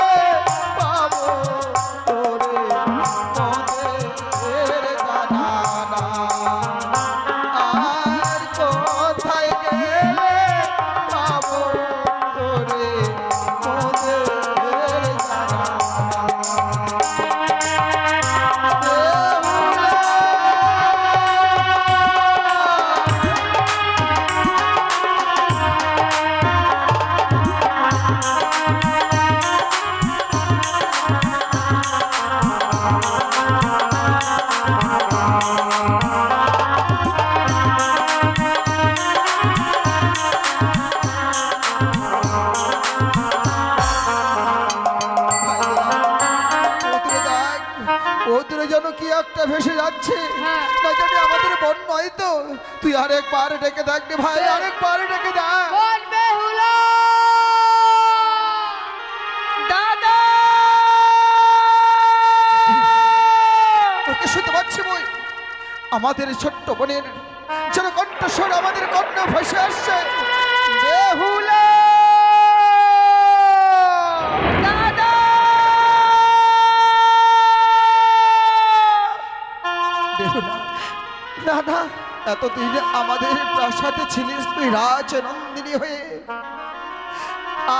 পাবো তোরে মোদের জানানা আর কোথায় গেলে পাবো তোরে মোদের ওদের যেন কি একটা ভেসে যাচ্ছে হ্যাঁ। না জানি আমাদের বোন নয় তো। তুই আরেকবার ডেকে দেখ রে ভাই, আরেকবার ডেকে দেখ। বোন বেহুলা দাদা ওকে শুনতে পাচ্ছি বই, আমাদের ছোট্ট বোনের যেন কণ্ঠস্বর আমাদের কন্যা ভেসে আসছে। বেহুলা দাদা বেহুলা, দাদা এতদিন আমাদের প্রাসাদে ছিলিস তুই রাজনন্দিনী হয়ে,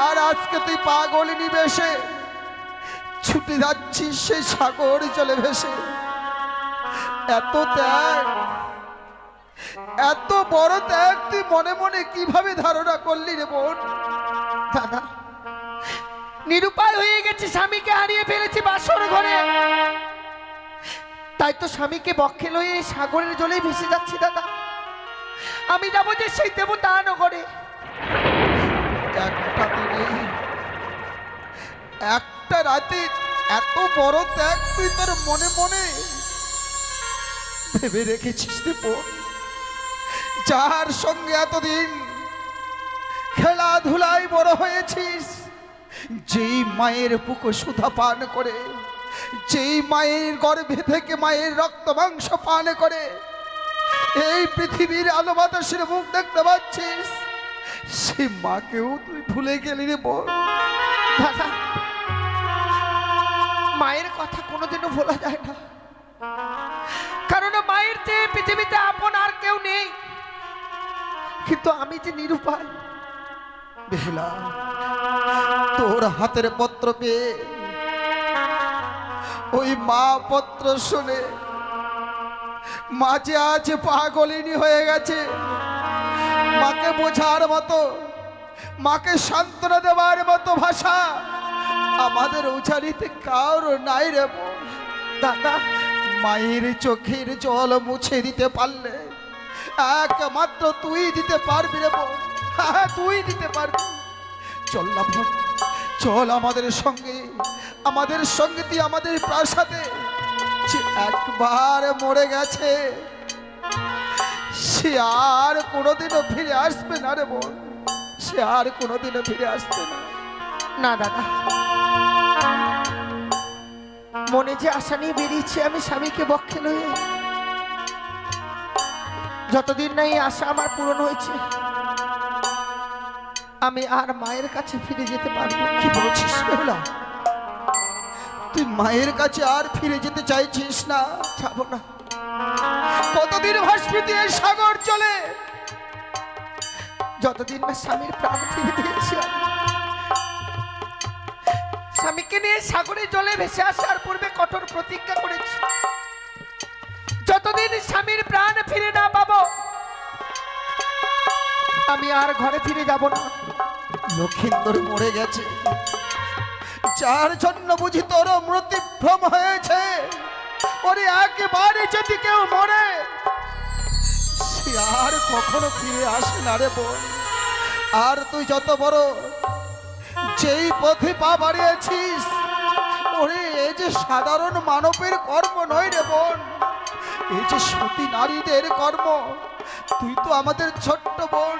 আর আজকে তুই পাগলিনী বেশে ছুটে যাচ্ছিস সেই সাগর জলে ভেসে। এত ত্যাগ, এত বড় ত্যাগ তুই মনে মনে কিভাবে ধারণা করলি রে বোন? দাদা নিরুপায় হয়ে গেছে, স্বামীকে হারিয়ে ফেলেছি বাসর ঘরে, তাই তো স্বামীকে বক্ষে লয়ে সাগরের জলে ভেসে যাচ্ছি। দাদা আমি যাবো যে সেই দেবতা নগরে। একটা দিনে, একটা রাতে এত বড় ত্যাগ তুই তোর মনে মনে ভেবে রেখেছিস রে বোন? যার সঙ্গে এতদিন খেলাধুলায় বড় হয়েছিস, যেই মায়ের বুকে সুধা পান করে, যেই মায়ের গর্ভে থেকে মায়ের রক্ত মাংস পান করে এই পৃথিবীর আলো বাতাসের মুখ দেখতে পাচ্ছিস, সে মাকেও তুই ভুলে গেলি রে বোন। দাদা মায়ের কথা কোনোদিনও ভোলা যায় না, কারণ মায়ের চেয়ে পৃথিবীতে আপন আর কেউ নেই। কিন্তু আমি যে নিরুপায়। বেহুলা, তোর হাতের পত্র পেয়ে ওই মা পত্র শুনে মাঝে আজ পাগলিনী হয়ে গেছে। মাকে বোঝার মতো, মাকে সান্ত্বনা দেওয়ার মতো ভাষা আমাদের উচারিতে কারো নাই রে বোন। দাদা মায়ের চোখের জল মুছে দিতে পারলে একমাত্র তুই দিতে পারবি রে বোন। হ্যাঁ, তুই দিতে পারবি। চল না বোন, চল আমাদের সঙ্গে, আমাদের সঙ্গে তুই আমাদের প্রাসাদে। যে একবার মরে গেছে সে আর কোনোদিনও ফিরে আসবে না রে বোন, সে আর কোনোদিনও ফিরে আসবে না। না দাদা, মনে যে আশা নিয়ে বেরিয়েছি আমি স্বামীকে বক্ষে লয়ে, যতদিন না এই আশা আমার পূরণ হয়েছে আমি আর মায়ের কাছে ফিরে যেতে পারবো না। কি বলছিস বেহুলা? তুই মায়ের কাছে আর ফিরে যেতে চাইছিস না? যাবো না। কতদিন ভাসবি তুই এই সাগর চলে? যতদিন না স্বামীর প্রাণ ফিরে দিয়েছি আমি। স্বামীকে নিয়ে সাগরে জলে ভেসে আসার পূর্বে কঠোর প্রতিজ্ঞা করেছি, যতদিন স্বামীর প্রাণ ফিরে না পাবো আমি আর ঘরে ফিরে যাব না। লক্ষিন্দর মরে গেছে, যার জন্য বুঝি তোর মৃত্যুভ্রম হয়েছে। ওরে একবারে যদি কেউ মরে সে আর কখনো ফিরে আসে না রে বোন। আর তুই যত বড় যেই পথে পা বাড়িয়েছিস, ওরে এই যে সাধারণ মানবের কর্ম নয় রে বোন, এই যে সতী নারীদের কর্ম। তুই তো আমাদের ছোট্ট বোন,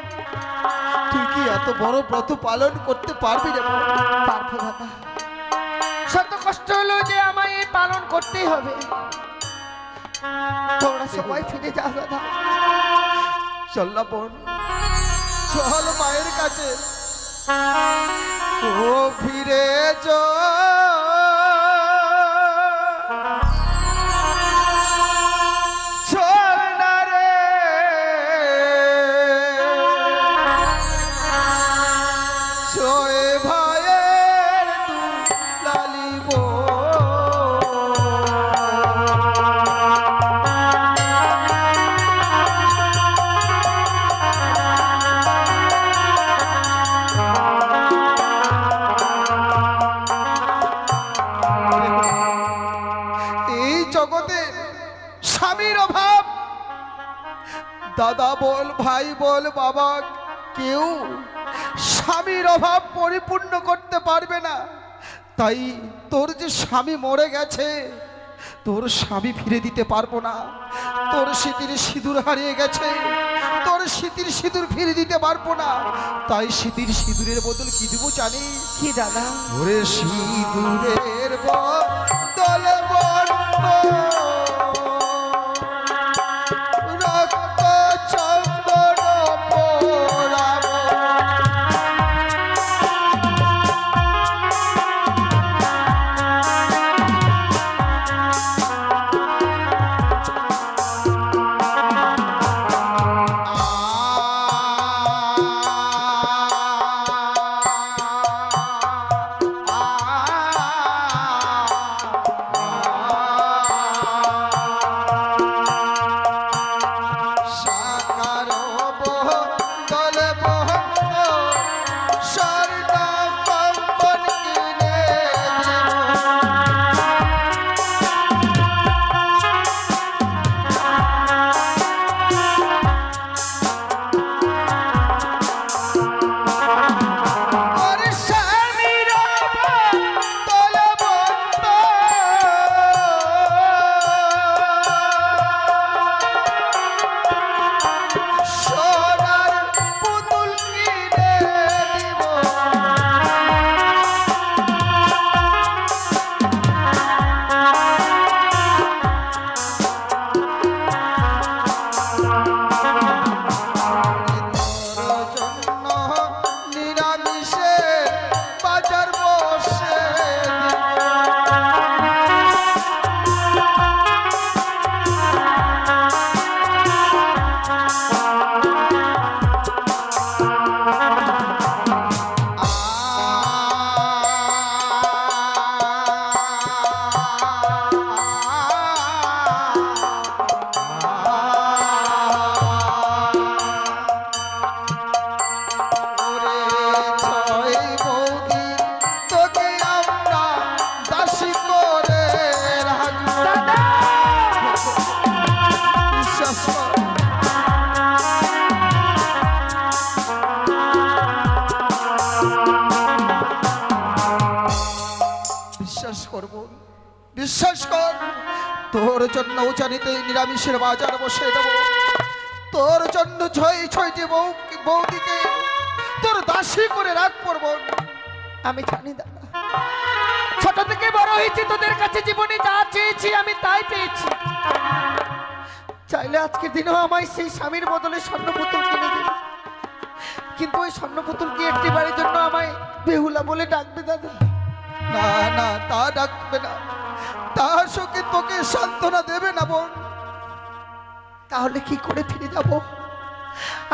তুই কি এত বড় ব্রত পালন করতে পারবি রে বোন? পারবো দাদা, শত কষ্ট হলো যে আমায় এই পালন করতেই হবে। তোমরা সবাই ফিরে যাও দাদা। চল না বোন, চল মায়ের কাছে। ও ফিরে যা চল না রে সোয়ে ভাইয়ের লালিব এই জগতে স্বামীর অভাব, দাদা বল ভাই বল বাবা, কেউ স্বামীর অভাব পরিপূর্ণ করতে পারবে না। তাই তোর যে স্বামী মরে গেছে, তোর স্বামী ফিরে দিতে পারবো না। তোর স্মৃতির সিঁদুর হারিয়ে গেছে, তোর স্মৃতির সিঁদুর ফিরে দিতে পারবো না। তাই স্মৃতির সিঁদুরের বদল কি দিব জানিস? কি দাদা? ওরে সিঁদুরের বদলে বর্ণ রক্ত চন্দন পোড়াবো। সাকার বদল বহন স্বর্ণ কঙ্কন কিনে ওর স্বামীর বদল সোনার পুতুল কিনে দিব। তোর জন্য নিরামিষে বাজার বসে ওরে ছয় বৌদি তোকে আমরা দাসী করে রাখবো। বিশ্বাস কর। বিশ্বাস করব, বিশ্বাস কর। তোর জন্য উচানিতে নিরামিষের বাজার বসে দেব। তোর জন্য ছয়টি বৌদিকে তোর দাসী করে রাখ পড়ব। আমি জানি দাদা, ছোট থেকে বড় হয়েছি তোদের কাছে, জীবনে যা চেয়েছি আমি তাই পেয়েছি। চাইলে আজকের দিনেও আমায় সেই স্বামীর বদলে স্বর্ণ পুতুল কিনে দিন, কিন্তু ওই স্বর্ণ পুতুল কি একটি বারের জন্য আমায় বেহুলা বলে ডাকবে দাদা? না না, তা ডাকবে না, তা শোকে তোকে সান্ত্বনা দেবে না বোন। তাহলে কি করে ফিরে যাব?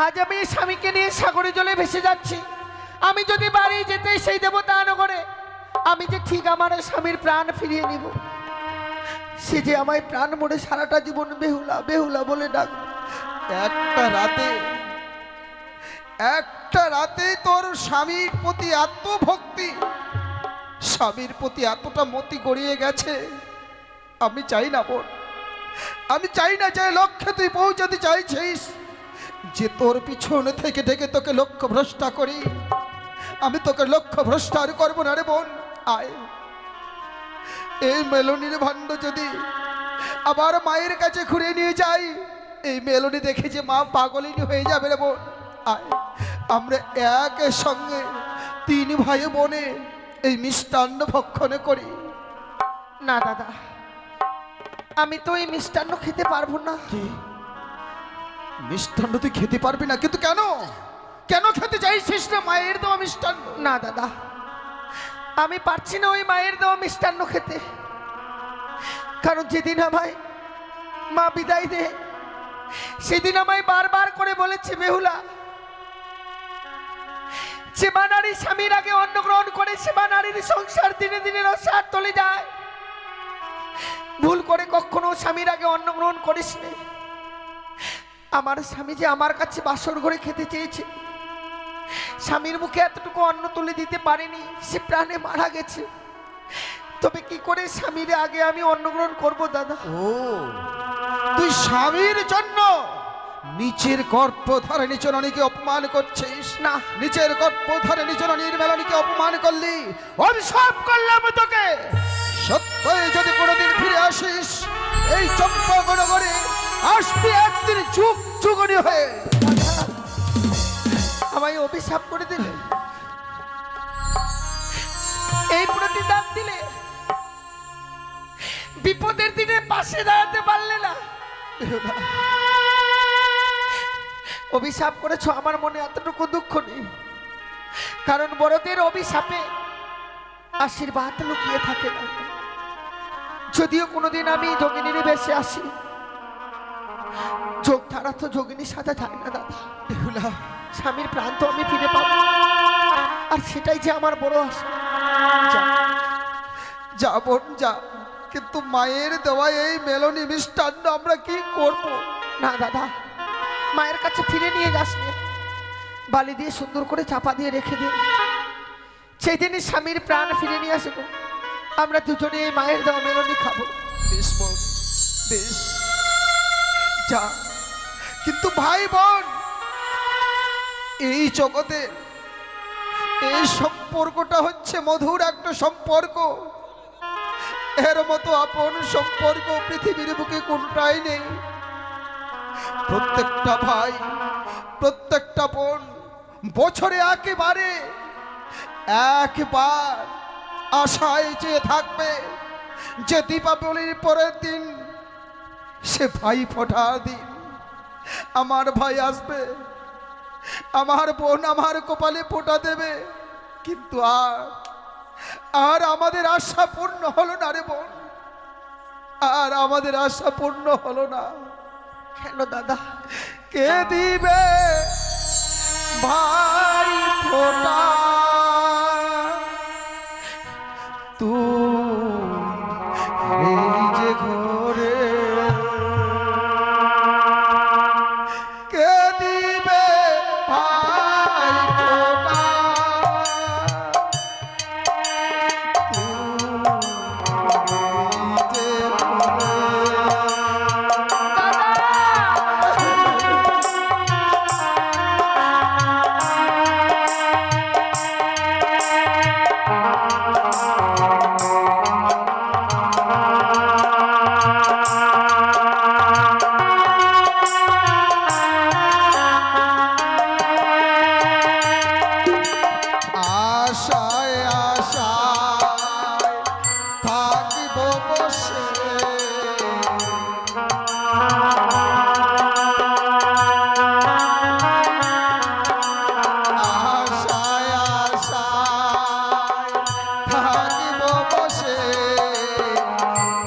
আজ আমি এই স্বামীকে নিয়ে সাগরে জলে ভেসে যাচ্ছি। আমি যদি বাড়ি যেতে সেই দেবতা নগরে, আমি যে ঠিক আমার স্বামীর প্রাণ ফিরিয়ে নিব, সে যে আমায় প্রাণ মরে সারাটা জীবন বেহুলা বেহুলা বলে ডাকবে। একটা রাতে তোর স্বামীর প্রতি এত ভক্তি, স্বামীর প্রতি এতটা মতি গড়িয়ে গেছে। আমি চাই না বোন, আমি চাই না যে লক্ষ্যে তুই পৌঁছাতে চাইছিস, যে তোর পিছনে থেকে ঢেকে তোকে লক্ষ্য ভ্রষ্টা করি। আমি তোকে লক্ষ্য ভ্রষ্ট আর করবো না রে বোন। আয়, এই মেলনির ভাণ্ড যদি আবার মায়ের কাছে ঘুরে নিয়ে যাই, এই মেলনি দেখে যে মা পাগলিনী হয়ে যাবে রে বোন। আয়, আমরা একের সঙ্গে তিন ভাই বোনে এই মিষ্টান্ন ভক্ষণে করি। না দাদা, আমি তো এই মিষ্টান্ন খেতে পারবো না। কি মিষ্টান্ন তুই খেতে পারবি না? কিন্তু কেন, কেন খেতে চাইছিস না মায়ের দেওয়া মিষ্টান্ন? না দাদা, আমি পারছি না ওই মায়ের দেওয়া মিষ্টান্ন খেতে। কারণ যেদিন আমায় মা বিদায় দে, সেদিন আমায় বারবার করে বলেছে, বেহুলা, যে মা নারী স্বামীর আগে অন্ন গ্রহণ করে সে মা নারীর সংসার দিনে দিনে রসার তলে যায়। ভুল করে কখনো স্বামীর আগে অন্ন গ্রহণ করিস নে। আমার স্বামী যে আমার কাছে বাসর ঘরে খেতে চেয়েছে, স্বামীর মুখে এতটুকু অন্ন তুলে দিতে পারেনি, সে প্রাণে মারা গেছে। তবে কি করে স্বামীর আগে আমি অন্ন গ্রহণ করবো দাদা? ও, তুই স্বামীর জন্য নিচের গর্ভধারিণী জননীকে অপমান করছিস? না, নিচের গর্ভধারিণী জননীর মেলনীকে অপমান করলি, অভিশাপ করলাম তোকে। সত্যই যদি কোনোদিন ফিরে আসিস এই চম্পকনগরে, আসবি একদিন যুগ যুগনি হয়ে। আমায় অভিশাপ করে দিলে, এই প্রতিদান দিলে, বিপদের দিনে পাশে দাঁড়াতে পারলে না। অভিশাপ করেছো, আমার মনে এতটুকু দুঃখ নেই, কারণ বড়দের অভিশাপে আশীর্বাদ লুকিয়ে থাকে না। যদিও কোনোদিন আমি যোগিনীর বেশে আসি, যোগ ধারা তো যোগিনীর সাথে যায় না দাদা। বেহুলা, স্বামীর প্রাণ তো আমি ফিরে পাবো, আর সেটাই যে আমার বড় আশা। যা, যা বোন যা, কিন্তু মায়ের দেওয়া এই মেলনী মিষ্টান্ন আমরা কি করব? না দাদা, মায়ের কাছে ফিরে নিয়ে যাস নে, বালি দিয়ে সুন্দর করে চাপা দিয়ে রেখে দে। সেই দিনই স্বামীর প্রাণ ফিরে নিয়ে আসবো, আমরা দুজনে এই মায়ের দেওয়া মেলনি খাবো। বেশ বোন, বেশ, যা। কিন্তু ভাই বোন, এই জগতে এই সম্পর্কটা হচ্ছে মধুর একটা সম্পর্ক। এর মতো আপন সম্পর্ক পৃথিবীর বুকে কোনটাই নেই। প্রত্যেকটা ভাই, প্রত্যেকটা বোন বছরে একবার আশায় চেয়ে থাকবে যে দীপাবলির পরের দিন, সে ভাই ফোঁটার দিন, আমার ভাই আসবে, আমার বোন আমার কপালে ফোঁটা দেবে। কিন্তু আর আমাদের আশা পূর্ণ হলো না রে বোন, আর আমাদের আশা পূর্ণ হলো না। কেন দাদা? কে দিবে ভাই ফোঁটা? তুই এই যে ঘরে, কে দিবে ভাই ফোঁটা? তুই এই যে ঘরে। আশায় আশায় থাকিব বসে, আশায় আশায় থাকিব বসে,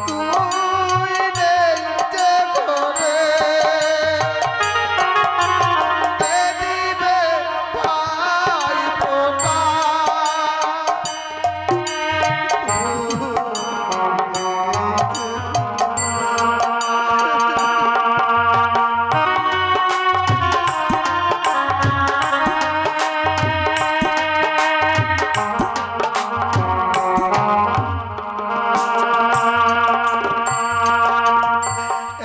তুই নেই যে ঘরে, কে দিবে ভাই ফোঁটা?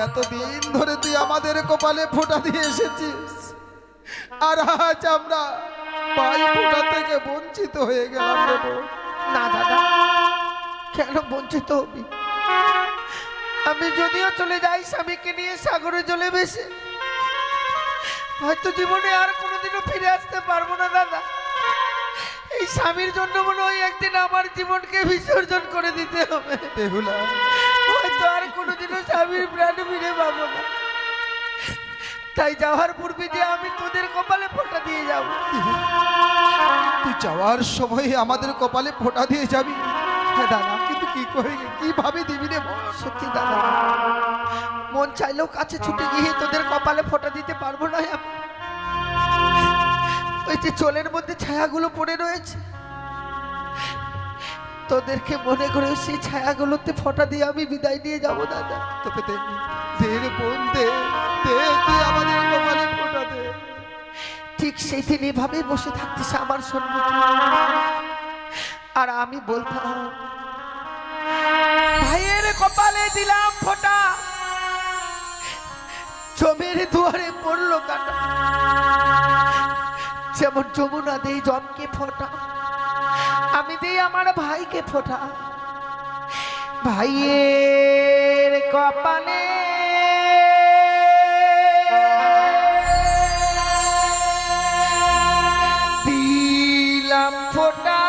এতদিন ধরে তুই আমাদের কপালে ফোঁটা দিয়ে এসেছিস, আর আজ আমরা ভাই ফোঁটা থেকে বঞ্চিত হয়ে গেলাম রে বোন। না দাদা, কেন বঞ্চিত হবি? আমি যদিও চলে যাই স্বামীকে নিয়ে সাগরে জলে ভেসে, হয়তো জীবনে আর কোনোদিনও ফিরে আসতে পারবো না দাদা। এই স্বামীর জন্য মনে হয় একদিন আমার জীবনকে বিসর্জন করে দিতে হবে। বেহুলা, হয়তো আর কোনোদিনও স্বামীর প্রাণ ফিরে পাবো না। তাই যাওয়ার পূর্বে যে আমি তোদের কপালে ফোঁটা দিয়ে যাব। তুই যাওয়ার সময় আমাদের কপালে ফোঁটা দিয়ে যাবি? হ্যাঁ দাদা, কিন্তু কি করে কিভাবে দিবি রে বল? সত্যি দাদা, মন চাইলেও কাছে ছুটে গিয়ে তোদের কপালে ফোঁটা দিতে পারবো না আমি। ওই যে চোলের মধ্যে ছায়াগুলো পড়ে রয়েছে, তোদেরকে মনে করে সেই ছায়াগুলোতে ফোঁটা দিয়ে আমি বিদায় নিয়ে যাব দাদা। তোকে দে, দে রে বোন, দে দে, তুই আমাদের কপালে ফোঁটা দে। ঠিক সেই দিন এভাবেই বসে থাকতিস আমার সম্মুখে, আর আমি বলতাম ভাইয়ের কপালে দিলাম ফোঁটা, জমের দুয়ারে পড়লো কাটা। যেমন যমুনা দেই জমকে ফোঁটা, আমি দেই আমার ভাইকে ফোঁটা। ভাইয়ের কপালে দিলাম ফোঁটা,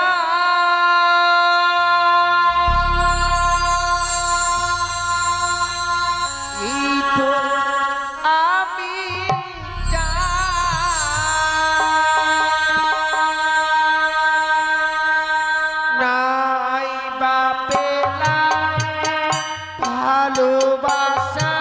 এই তো আমি নাই বা পেলাম ভালোবাসা।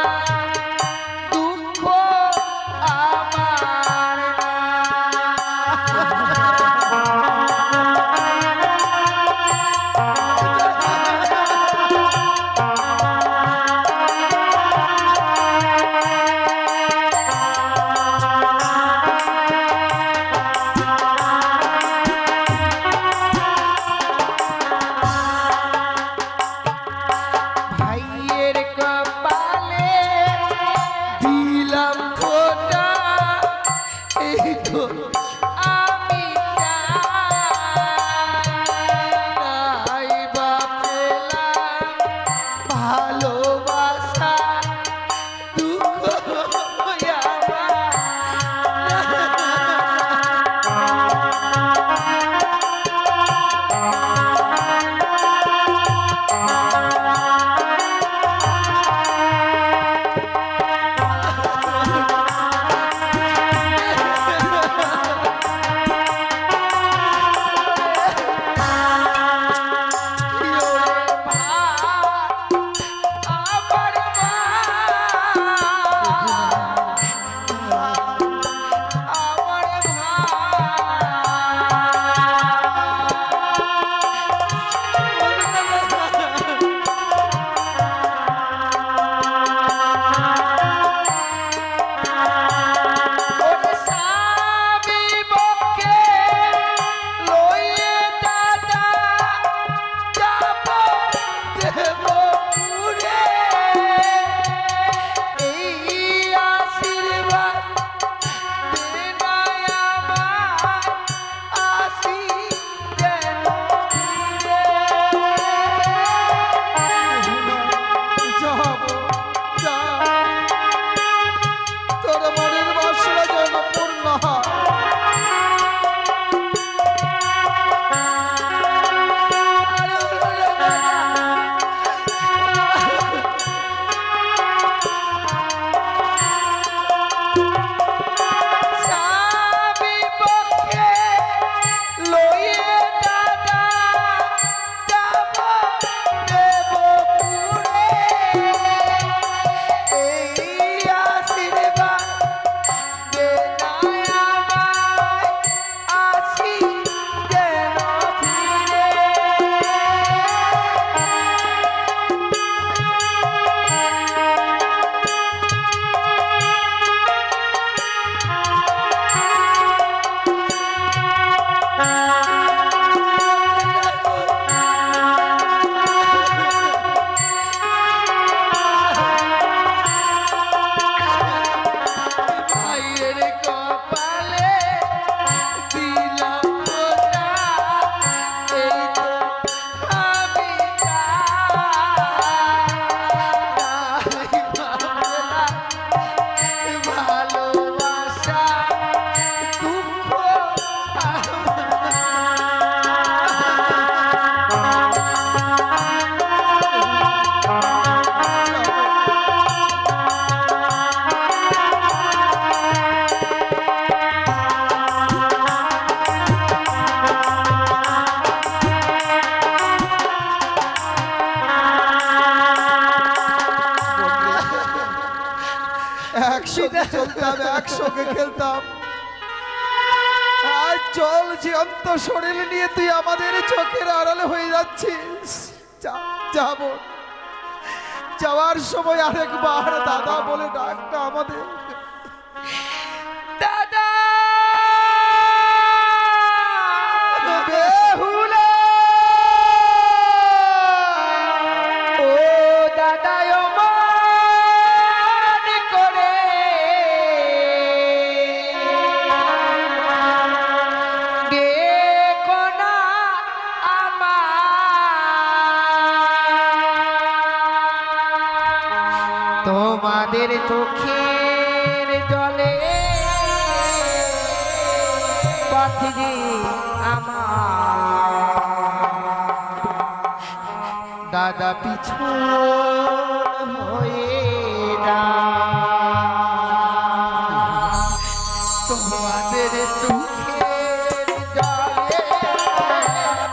সঙ্গে চলতাম, একসঙ্গে খেলতাম। আজ চল জীবন্ত শরীর নিয়ে তুই আমাদের চোখের আড়ালে হয়ে যাচ্ছিস। যাব যাওয়ার সময় আরেকবার দাদা বলে ডাকটা আমাদের। দাদা বেহুলা, ও দাদা অমন করে দেখো না আমার, তোমাদের চোখের জলে পাথিরে আমার দাদা পিছন হয়ে না, তোমাদের চোখের জলে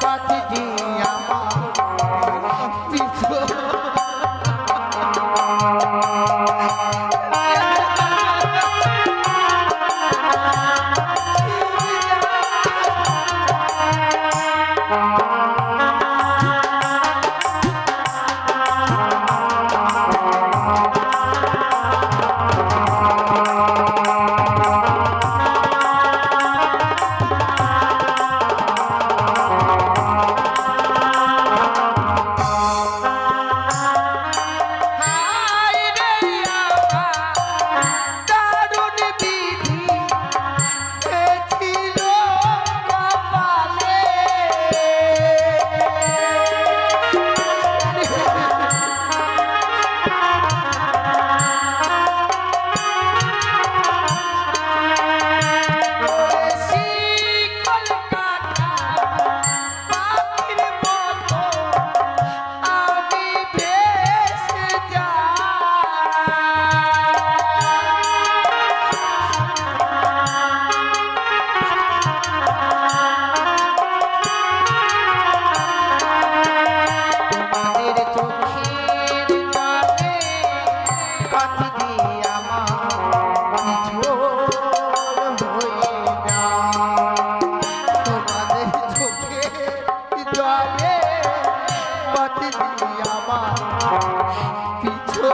পাথিরে আমার পিছন। আমার পিছু